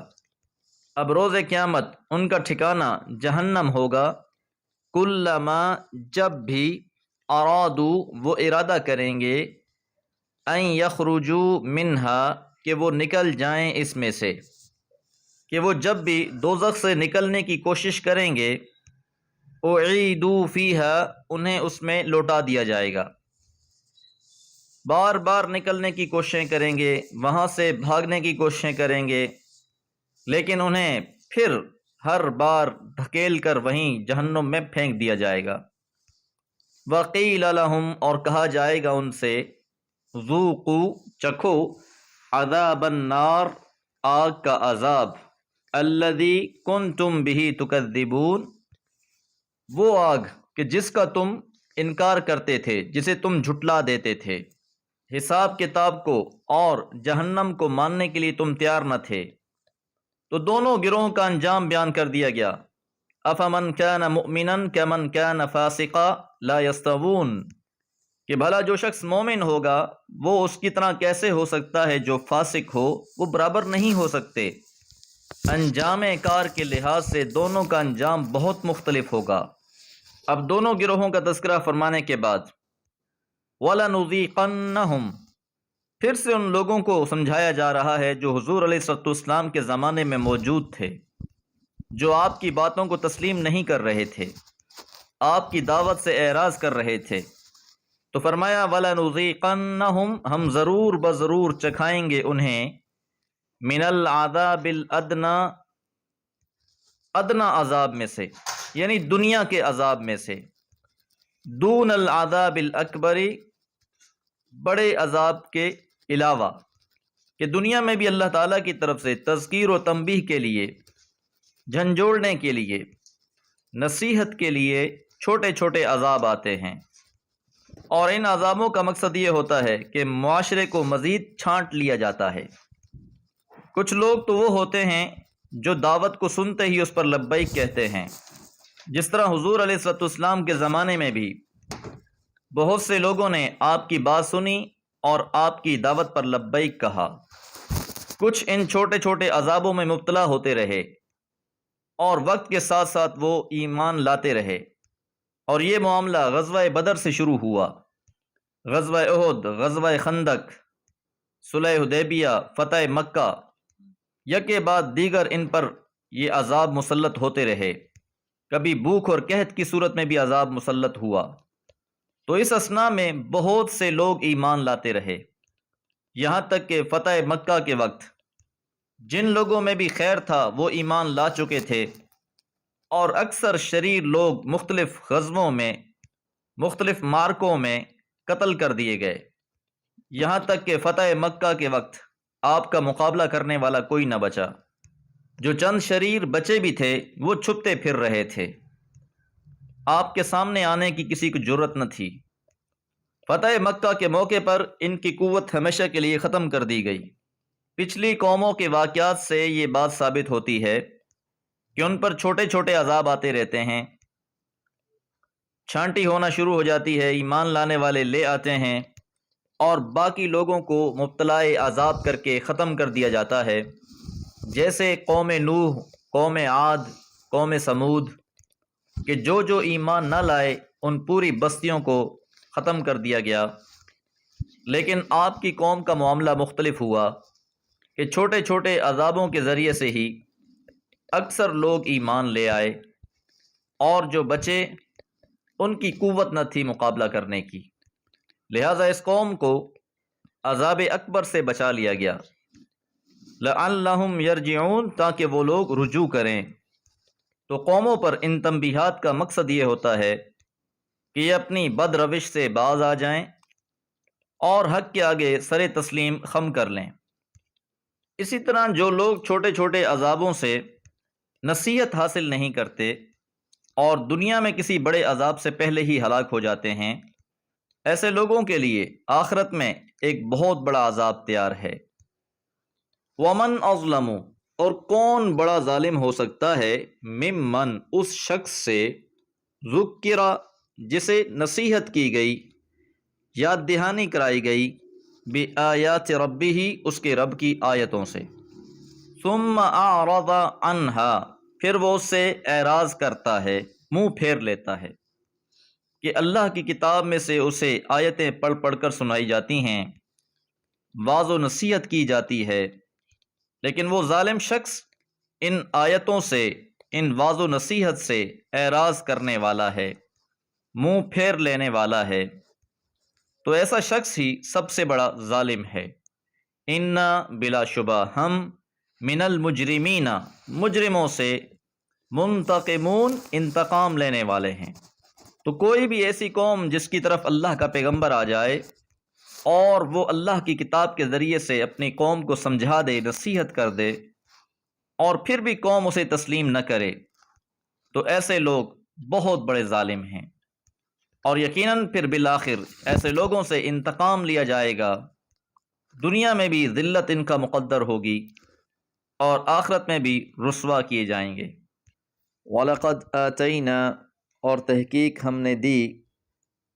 اب روز قیامت ان کا ٹھکانہ جہنم ہوگا۔ کلما، جب بھی، ارادو، وہ ارادہ کریں گے، ان یخرجوا منہا، کہ وہ نکل جائیں اس میں سے، کہ وہ جب بھی دوزخ سے نکلنے کی کوشش کریں گے، اعیدوا فیہا، انہیں اس میں لوٹا دیا جائے گا۔ بار بار نکلنے کی کوششیں کریں گے، وہاں سے بھاگنے کی کوششیں کریں گے، لیکن انہیں پھر ہر بار دھکیل کر وہیں جہنم میں پھینک دیا جائے گا۔ وقیل لہم، اور کہا جائے گا ان سے، ذوقوا، چکھو، عذاب النار، آگ کا عذاب، الذی کنتم بہ تکذبون، وہ آگ کہ جس کا تم انکار کرتے تھے، جسے تم جھٹلا دیتے تھے، حساب کتاب کو اور جہنم کو ماننے کے لیے تم تیار نہ تھے۔ تو دونوں گروہوں کا انجام بیان کر دیا گیا۔ افمن کان مؤمنا کمن کان فاسقا لا یستوون، کہ بھلا جو شخص مومن ہوگا وہ اس کی طرح کیسے ہو سکتا ہے جو فاسق ہو، وہ برابر نہیں ہو سکتے۔ انجام کار کے لحاظ سے دونوں کا انجام بہت مختلف ہوگا۔ اب دونوں گروہوں کا تذکرہ فرمانے کے بعد، وَلَنُذِيقَنَّهُمْ، پھر سے ان لوگوں کو سمجھایا جا رہا ہے جو حضور علیہ الصلوۃ والسلام کے زمانے میں موجود تھے، جو آپ کی باتوں کو تسلیم نہیں کر رہے تھے، آپ کی دعوت سے اعراض کر رہے تھے، تو فرمایا وَلَنُذِيقَنَّهُمْ، ہم ضرور بضرور چکھائیں گے انہیں، من العذاب الادنا، ادنا عذاب میں سے، یعنی دنیا کے عذاب میں سے، دون العذاب الاکبری، بڑے عذاب کے علاوہ، کہ دنیا میں بھی اللہ تعالیٰ کی طرف سے تذکیر و تنبیہ کے لیے، جھنجھوڑنے کے لیے، نصیحت کے لیے چھوٹے چھوٹے عذاب آتے ہیں، اور ان عذابوں کا مقصد یہ ہوتا ہے کہ معاشرے کو مزید چھانٹ لیا جاتا ہے۔ کچھ لوگ تو وہ ہوتے ہیں جو دعوت کو سنتے ہی اس پر لبیک کہتے ہیں، جس طرح حضور علیہ الصلوۃ والسلام کے زمانے میں بھی بہت سے لوگوں نے آپ کی بات سنی اور آپ کی دعوت پر لبیک کہا۔ کچھ ان چھوٹے چھوٹے عذابوں میں مبتلا ہوتے رہے اور وقت کے ساتھ ساتھ وہ ایمان لاتے رہے، اور یہ معاملہ غزوہ بدر سے شروع ہوا۔ غزوہ احد، غزوہ خندق، صلح حدیبیہ، فتح مکہ، یکے بعد دیگر ان پر یہ عذاب مسلط ہوتے رہے۔ کبھی بھوک اور قحط کی صورت میں بھی عذاب مسلط ہوا۔ تو اس اثنا میں بہت سے لوگ ایمان لاتے رہے، یہاں تک کہ فتح مکہ کے وقت جن لوگوں میں بھی خیر تھا وہ ایمان لا چکے تھے، اور اکثر شریر لوگ مختلف غزووں میں، مختلف مارکوں میں قتل کر دیے گئے، یہاں تک کہ فتح مکہ کے وقت آپ کا مقابلہ کرنے والا کوئی نہ بچا۔ جو چند شریر بچے بھی تھے وہ چھپتے پھر رہے تھے، آپ کے سامنے آنے کی کسی کو جرت نہ تھی۔ فتح مکہ کے موقع پر ان کی قوت ہمیشہ کے لیے ختم کر دی گئی۔ پچھلی قوموں کے واقعات سے یہ بات ثابت ہوتی ہے کہ ان پر چھوٹے چھوٹے عذاب آتے رہتے ہیں، چھانٹی ہونا شروع ہو جاتی ہے، ایمان لانے والے لے آتے ہیں اور باقی لوگوں کو مبتلا عذاب کر کے ختم کر دیا جاتا ہے، جیسے قوم نوح، قوم عاد، قوم سمود، کہ جو جو ایمان نہ لائے ان پوری بستیوں کو ختم کر دیا گیا۔ لیکن آپ کی قوم کا معاملہ مختلف ہوا کہ چھوٹے چھوٹے عذابوں کے ذریعے سے ہی اکثر لوگ ایمان لے آئے، اور جو بچے ان کی قوت نہ تھی مقابلہ کرنے کی، لہٰذا اس قوم کو عذاب اکبر سے بچا لیا گیا، لعلہم یرجعون، تاکہ وہ لوگ رجوع کریں۔ تو قوموں پر ان تنبیہات کا مقصد یہ ہوتا ہے کہ یہ اپنی بد روش سے باز آ جائیں اور حق کے آگے سر تسلیم خم کر لیں۔ اسی طرح جو لوگ چھوٹے چھوٹے عذابوں سے نصیحت حاصل نہیں کرتے اور دنیا میں کسی بڑے عذاب سے پہلے ہی ہلاک ہو جاتے ہیں، ایسے لوگوں کے لیے آخرت میں ایک بہت بڑا عذاب تیار ہے۔ ومن اظلم، اور کون بڑا ظالم ہو سکتا ہے، ممن، اس شخص سے، ذکرہ، جسے نصیحت کی گئی، یاد دہانی کرائی گئی، بآیات ربہ، اس کے رب کی آیتوں سے، ثم اعرض عنہا، پھر وہ اس سے اعراض کرتا ہے، منہ پھیر لیتا ہے، کہ اللہ کی کتاب میں سے اسے آیتیں پڑھ پڑھ کر سنائی جاتی ہیں، واعظ و نصیحت کی جاتی ہے، لیکن وہ ظالم شخص ان آیتوں سے، ان واعظ و نصیحت سے اعراض کرنے والا ہے، منہ پھیر لینے والا ہے، تو ایسا شخص ہی سب سے بڑا ظالم ہے۔ انا، بلا شبہ ہم، من المجرمین، مجرموں سے، منتقمون، انتقام لینے والے ہیں۔ تو کوئی بھی ایسی قوم جس کی طرف اللہ کا پیغمبر آ جائے اور وہ اللہ کی کتاب کے ذریعے سے اپنی قوم کو سمجھا دے، نصیحت کر دے، اور پھر بھی قوم اسے تسلیم نہ کرے، تو ایسے لوگ بہت بڑے ظالم ہیں، اور یقیناً پھر بالآخر ایسے لوگوں سے انتقام لیا جائے گا، دنیا میں بھی ذلت ان کا مقدر ہوگی اور آخرت میں بھی رسوا کیے جائیں گے۔ وَلَقَدْ آتَيْنَا، اور تحقیق ہم نے دی،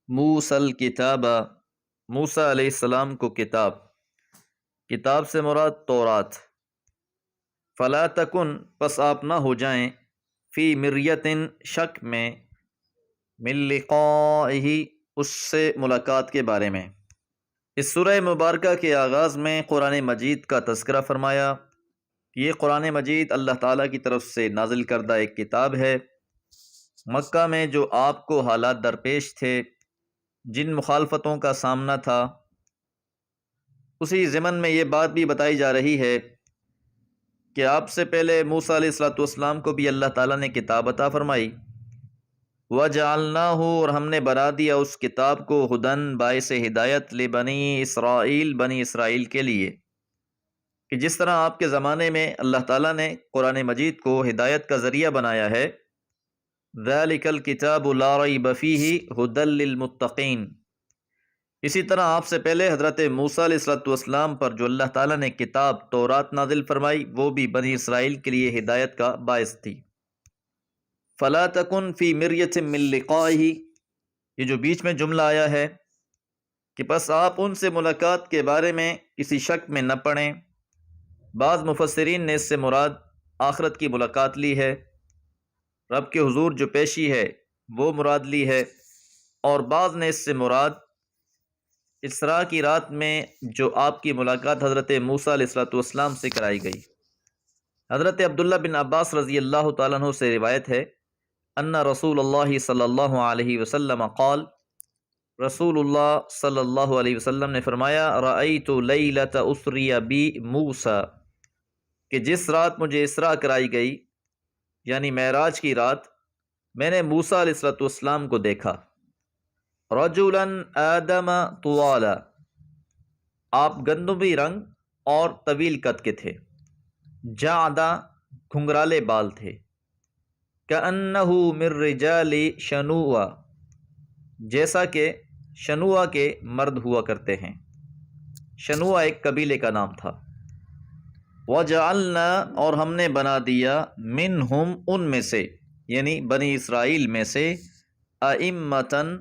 موسیٰ الکتاب، موسیٰ علیہ السلام کو کتاب، کتاب سے مراد تورات، فلا تکن، پس آپ نہ ہو جائیں، فی مریۃ، شک میں، من لقائہ، اس سے ملاقات کے بارے میں۔ اس سورہ مبارکہ کے آغاز میں قرآن مجید کا تذکرہ فرمایا کہ یہ قرآن مجید اللہ تعالیٰ کی طرف سے نازل کردہ ایک کتاب ہے۔ مکہ میں جو آپ کو حالات درپیش تھے، جن مخالفتوں کا سامنا تھا، اسی ضمن میں یہ بات بھی بتائی جا رہی ہے کہ آپ سے پہلے موسیٰ علیہ الصلوۃ والسلام کو بھی اللہ تعالیٰ نے کتاب عطا فرمائی، وَجَعَلْنَاهُ، اور ہم نے بنا دیا اس کتاب کو، ہدن، باعث ہدایت، لبنی اسرائیل، بنی اسرائیل کے لیے، کہ جس طرح آپ کے زمانے میں اللہ تعالیٰ نے قرآن مجید کو ہدایت کا ذریعہ بنایا ہے، ذَلِكَ الْكِتَابُ لَا رَيْبَ فِيهِ هُدًى لِّلْمُتَّقِينَ، اسی طرح آپ سے پہلے حضرت موسیٰ علیہ الصلوۃ والسلام پر جو اللہ تعالیٰ نے کتاب تورات نازل فرمائی، وہ بھی بنی اسرائیل کے لیے ہدایت کا باعث تھی۔ فلا تکن فی مریۃ من لقائہ، یہ جو بیچ میں جملہ آیا ہے کہ پس آپ ان سے ملاقات کے بارے میں کسی شک میں نہ پڑیں، بعض مفسرین نے اس سے مراد آخرت کی ملاقات لی ہے، رب کے حضور جو پیشی ہے وہ مراد لی ہے، اور بعض نے اس سے مراد اسراء کی رات میں جو آپ کی ملاقات حضرت موسیٰ علیہ الصلوۃ والسلام سے کرائی گئی۔ حضرت عبداللہ بن عباس رضی اللہ تعالیٰ عنہ سے روایت ہے، ان رسول اللہ صلی اللہ علیہ وسلم قال، رسول اللہ صلی اللہ علیہ وسلم نے فرمایا رأیت لیلۃ اسری بی موسیٰ، کہ جس رات مجھے اسراء کرائی گئی یعنی معراج کی رات، میں نے موسیٰ علیہ الصلوۃ والسلام کو دیکھا۔ رجلا آدم طوالا، آپ گندمی رنگ اور طویل قد کے تھے، جعدہ گھنگرالے بال تھے، کأنہ من رجال شنوء، جیسا کہ شنوء کے مرد ہوا کرتے ہیں۔ شنوء ایک قبیلے کا نام تھا۔ وجعلنا، اور ہم نے بنا دیا، منہم، ان میں سے یعنی بنی اسرائیل میں سے، ائمۃً،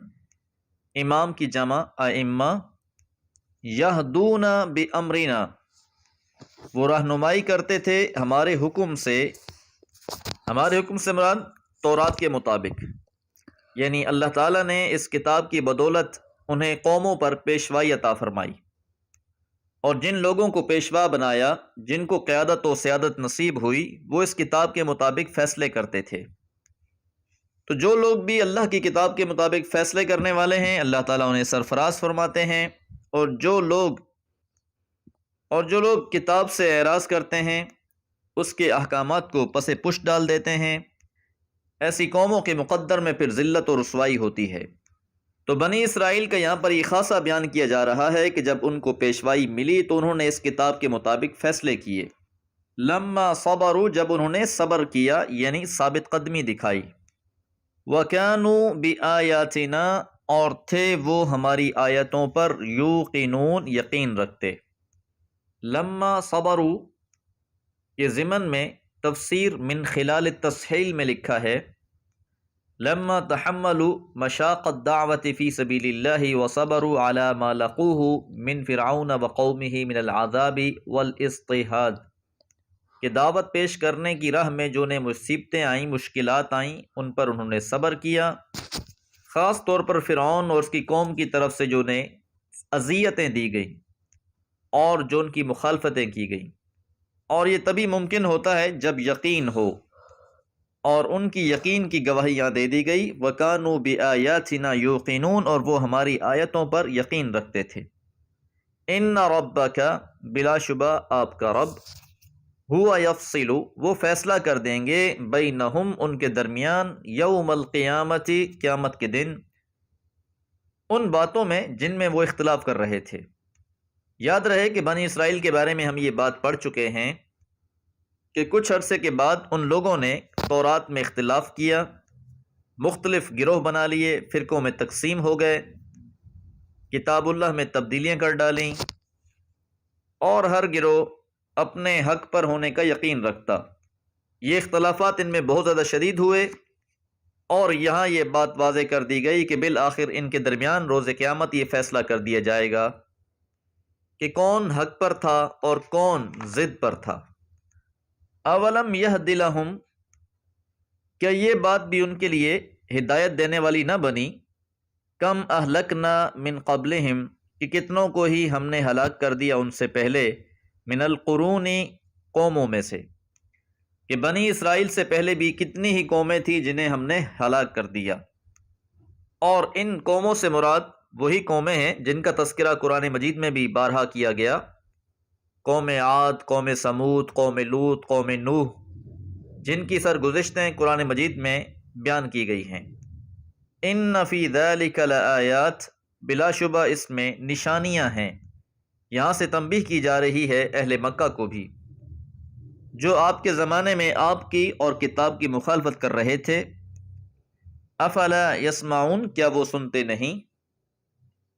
امام کی جمع ائمہ، یہدون بامرنا، وہ رہنمائی کرتے تھے ہمارے حکم سے۔ ہمارے حکم سے مراد تورات کے مطابق، یعنی اللہ تعالیٰ نے اس کتاب کی بدولت انہیں قوموں پر پیشوائی عطا فرمائی، اور جن لوگوں کو پیشوا بنایا، جن کو قیادت و سیادت نصیب ہوئی، وہ اس کتاب کے مطابق فیصلے کرتے تھے۔ تو جو لوگ بھی اللہ کی کتاب کے مطابق فیصلے کرنے والے ہیں، اللہ تعالیٰ انہیں سرفراز فرماتے ہیں، اور جو لوگ کتاب سے اعراض کرتے ہیں، اس کے احکامات کو پس پش ڈال دیتے ہیں، ایسی قوموں کے مقدر میں پھر ذلت و رسوائی ہوتی ہے۔ تو بنی اسرائیل کا یہاں پر یہ خاصا بیان کیا جا رہا ہے کہ جب ان کو پیشوائی ملی تو انہوں نے اس کتاب کے مطابق فیصلے کیے۔ لما صبروا، جب انہوں نے صبر کیا یعنی ثابت قدمی دکھائی۔ وَكَانُوا بِآيَاتِنَا، اور تھے وہ ہماری آیتوں پر، یوقنون، یقین رکھتے۔ لما صبروا، یہ ضمن میں تفسیر من خلال التسہیل میں لکھا ہے، لما تحملوا مشاق الدعوت فی سبیل اللہ وصبروا علی ما لقوہ من فرعون وقومہ من العذاب والاضطہاد، کہ دعوت پیش کرنے کی راہ میں جو انہیں مصیبتیں آئیں، مشکلات آئیں، ان پر انہوں نے صبر کیا، خاص طور پر فرعون اور اس کی قوم کی طرف سے جو انہیں اذیتیں دی گئیں اور جو ان کی مخالفتیں کی گئیں۔ اور یہ تبھی ممکن ہوتا ہے جب یقین ہو، اور ان کی یقین کی گواہیاں دے دی گئی۔ وَكَانُوا بِآيَاتِنَا يُوقِنُونَ، اور وہ ہماری آیتوں پر یقین رکھتے تھے۔ إِنَّ رَبَّكَ، بلا شبہ آپ کا رب، ہوا یفصل، وہ فیصلہ کر دیں گے، بینہم، ان کے درمیان، یوم القیامت، قیامت کے دن، ان باتوں میں جن میں وہ اختلاف کر رہے تھے۔ یاد رہے کہ بنی اسرائیل کے بارے میں ہم یہ بات پڑھ چکے ہیں کہ کچھ عرصے کے بعد ان لوگوں نے تورات میں اختلاف کیا، مختلف گروہ بنا لیے، فرقوں میں تقسیم ہو گئے، کتاب اللہ میں تبدیلیاں کر ڈالیں، اور ہر گروہ اپنے حق پر ہونے کا یقین رکھتا۔ یہ اختلافات ان میں بہت زیادہ شدید ہوئے، اور یہاں یہ بات واضح کر دی گئی کہ بالآخر ان کے درمیان روز قیامت یہ فیصلہ کر دیا جائے گا کہ کون حق پر تھا اور کون ضد پر تھا۔ اولم یہد لہم، کیا یہ بات بھی ان کے لیے ہدایت دینے والی نہ بنی، کم اہلکنا من قبلہم، کہ کتنوں کو ہی ہم نے ہلاک کر دیا ان سے پہلے، من القرون، قوموں میں سے، کہ بنی اسرائیل سے پہلے بھی کتنی ہی قومیں تھیں جنہیں ہم نے ہلاک کر دیا۔ اور ان قوموں سے مراد وہی قومیں ہیں جن کا تذکرہ قرآن مجید میں بھی بارہا کیا گیا، قوم عاد، قوم سمود، قوم لوط، قوم نوح، جن کی سرگزشتیں قرآن مجید میں بیان کی گئی ہیں۔ ان فی ذلک لآیات، بلا شبہ اس میں نشانیاں ہیں۔ یہاں سے تنبیہ کی جا رہی ہے اہل مکہ کو بھی، جو آپ کے زمانے میں آپ کی اور کتاب کی مخالفت کر رہے تھے۔ افلا یسمعون، کیا وہ سنتے نہیں؟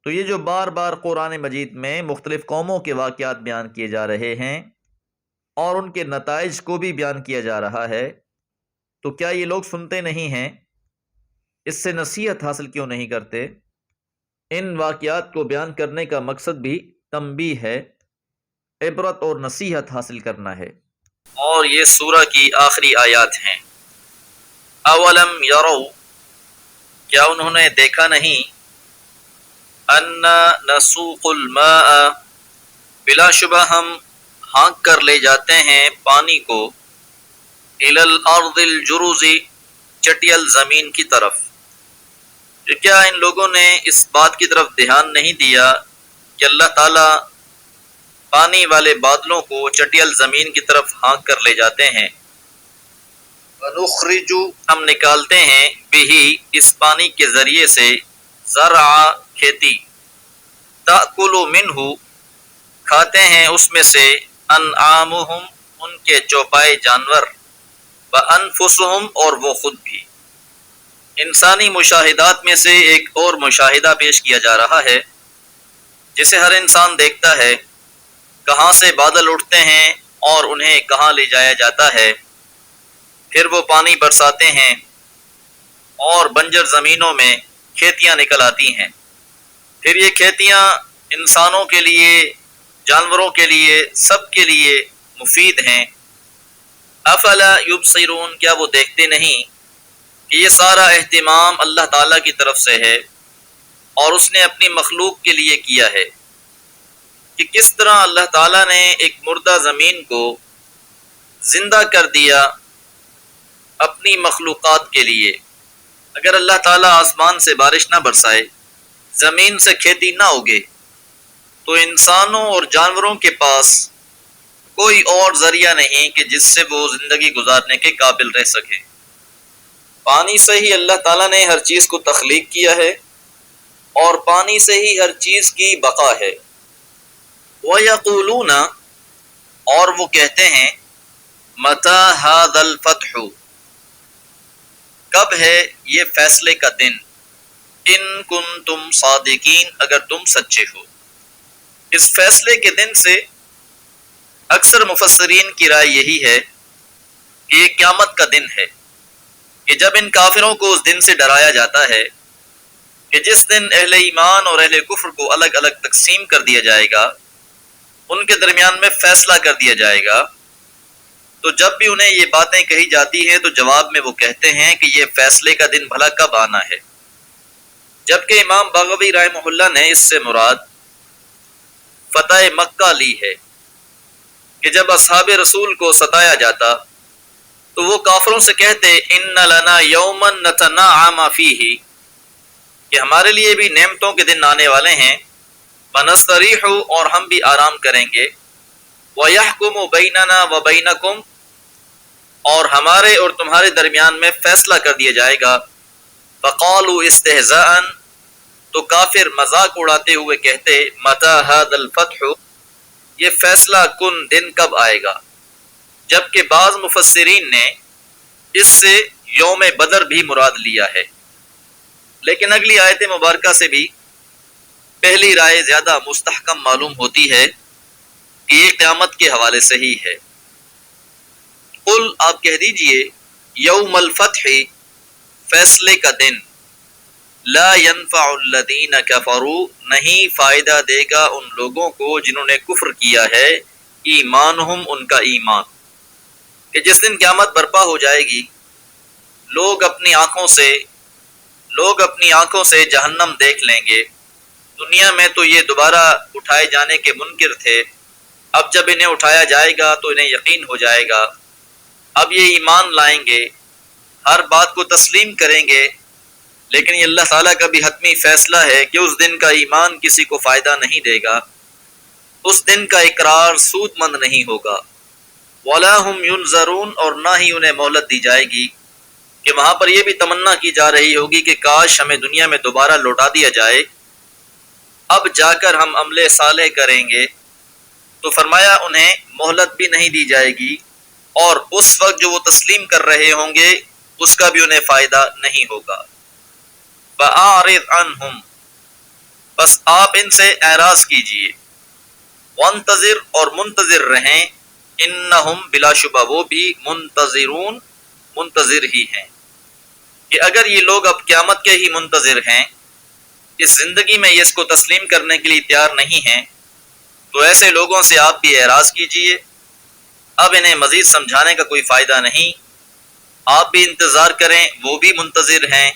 تو یہ جو بار بار قرآن مجید میں مختلف قوموں کے واقعات بیان کیے جا رہے ہیں اور ان کے نتائج کو بھی بیان کیا جا رہا ہے، تو کیا یہ لوگ سنتے نہیں ہیں؟ اس سے نصیحت حاصل کیوں نہیں کرتے؟ ان واقعات کو بیان کرنے کا مقصد بھی تنبیہ ہے، عبرت اور نصیحت حاصل کرنا ہے۔ اور یہ سورہ کی آخری آیات ہیں۔ اولم یرو، کیا انہوں نے دیکھا نہیں، انا نسوق الماء، بلا شبہ ہم ہانک کر لے جاتے ہیں پانی کو، الی الارض الجرز، چٹیل زمین کی طرف، کہ کیا ان لوگوں نے اس بات کی طرف دھیان نہیں دیا کہ اللہ تعالیٰ پانی والے بادلوں کو چٹیل زمین کی طرف ہانک کر لے جاتے ہیں، وَنُخْرِجُ ہم نکالتے ہیں بِهِ اس پانی کے ذریعے سے زرع کھیتی، تأکل منہ کھاتے ہیں اس میں سے انعامہم ان کے چوپائے جانور، وانفسہم اور وہ خود بھی۔ انسانی مشاہدات میں سے ایک اور مشاہدہ پیش کیا جا رہا ہے جسے ہر انسان دیکھتا ہے، کہاں سے بادل اٹھتے ہیں اور انہیں کہاں لے جایا جاتا ہے، پھر وہ پانی برساتے ہیں اور بنجر زمینوں میں کھیتیاں نکل آتی ہیں، پھر یہ کھیتیاں انسانوں کے لیے، جانوروں کے لیے، سب کے لیے مفید ہیں۔ افلا یبصرون کیا وہ دیکھتے نہیں کہ یہ سارا اہتمام اللہ تعالیٰ کی طرف سے ہے اور اس نے اپنی مخلوق کے لیے کیا ہے، کہ کس طرح اللہ تعالیٰ نے ایک مردہ زمین کو زندہ کر دیا اپنی مخلوقات کے لیے۔ اگر اللہ تعالیٰ آسمان سے بارش نہ برسائے، زمین سے کھیتی نہ اگے، تو انسانوں اور جانوروں کے پاس کوئی اور ذریعہ نہیں کہ جس سے وہ زندگی گزارنے کے قابل رہ سکے۔ پانی سے ہی اللہ تعالیٰ نے ہر چیز کو تخلیق کیا ہے اور پانی سے ہی ہر چیز کی بقا ہے۔ وَيَقُولُونَ اور وہ کہتے ہیں، مَتَى هَذَا الْفَتْحُ کب ہے یہ فیصلے کا دن، ان کنتم صادقین اگر تم سچے ہو۔ اس فیصلے کے دن سے اکثر مفسرین کی رائے یہی ہے کہ یہ قیامت کا دن ہے، کہ جب ان کافروں کو اس دن سے ڈرایا جاتا ہے کہ جس دن اہل ایمان اور اہل کفر کو الگ الگ تقسیم کر دیا جائے گا، ان کے درمیان میں فیصلہ کر دیا جائے گا، تو جب بھی انہیں یہ باتیں کہی جاتی ہیں تو جواب میں وہ کہتے ہیں کہ یہ فیصلے کا دن بھلا کب آنا ہے۔ جبکہ امام بغوی رحمہ اللہ نے اس سے مراد فتح مکہ لی ہے، کہ جب اصحاب رسول کو ستایا جاتا تو وہ کافروں سے کہتے ان لنا یوما نتنعم فیہ کہ ہمارے لیے بھی نعمتوں کے دن آنے والے ہیں، ونستریح اور ہم بھی آرام کریں گے، ویحکم بیننا وبینکم اور ہمارے اور تمہارے درمیان میں فیصلہ کر دیا جائے گا۔ فقالوا استہزاء تو کافر مذاق اڑاتے ہوئے کہتے متی ھذا الفتح یہ فیصلہ کن دن کب آئے گا۔ جبکہ بعض مفسرین نے اس سے یوم بدر بھی مراد لیا ہے، لیکن اگلی آیت مبارکہ سے بھی پہلی رائے زیادہ مستحکم معلوم ہوتی ہے کہ یہ قیامت کے حوالے سے ہی ہے۔ قل آپ کہہ دیجئے یوم الفتح فیصلے کا دن، لا ينفع الذین کفروا نہیں فائدہ دے گا ان لوگوں کو جنہوں نے کفر کیا ہے، ایمانہم ان کا ایمان، کہ جس دن قیامت برپا ہو جائے گی، لوگ اپنی آنکھوں سے جہنم دیکھ لیں گے۔ دنیا میں تو یہ دوبارہ اٹھائے جانے کے منکر تھے، اب جب انہیں اٹھایا جائے گا تو انہیں یقین ہو جائے گا، اب یہ ایمان لائیں گے، ہر بات کو تسلیم کریں گے، لیکن یہ اللہ تعالیٰ کا بھی حتمی فیصلہ ہے کہ اس دن کا ایمان کسی کو فائدہ نہیں دے گا، اس دن کا اقرار سود مند نہیں ہوگا۔ وَلَا هُمْ يُنظَرُونَ اور نہ ہی انہیں مہلت دی جائے گی، کہ وہاں پر یہ بھی تمنا کی جا رہی ہوگی کہ کاش ہمیں دنیا میں دوبارہ لوٹا دیا جائے، اب جا کر ہم عمل صالح کریں گے، تو فرمایا انہیں مہلت بھی نہیں دی جائے گی، اور اس وقت جو وہ تسلیم کر رہے ہوں گے اس کا بھی انہیں فائدہ نہیں ہوگا۔ فَأَعْرِضْ عَنْهُمْ بس آپ ان سے اعراض کیجئے، وَانتظر اور منتظر رہیں، انہم بلا شبہ وہ بھی منتظرون منتظر ہی ہیں، کہ اگر یہ لوگ اب قیامت کے ہی منتظر ہیں، اس زندگی میں یہ اس کو تسلیم کرنے کے لیے تیار نہیں ہیں، تو ایسے لوگوں سے آپ بھی اعراض کیجئے، اب انہیں مزید سمجھانے کا کوئی فائدہ نہیں، آپ بھی انتظار کریں، وہ بھی منتظر ہیں،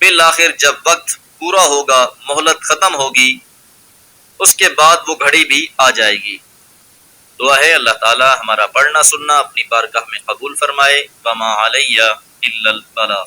بالآخر جب وقت پورا ہوگا، مہلت ختم ہوگی، اس کے بعد وہ گھڑی بھی آ جائے گی۔ دعا ہے اللہ تعالی ہمارا پڑھنا سننا اپنی بارگاہ میں قبول فرمائے۔ وما علیہ الا البلاغ۔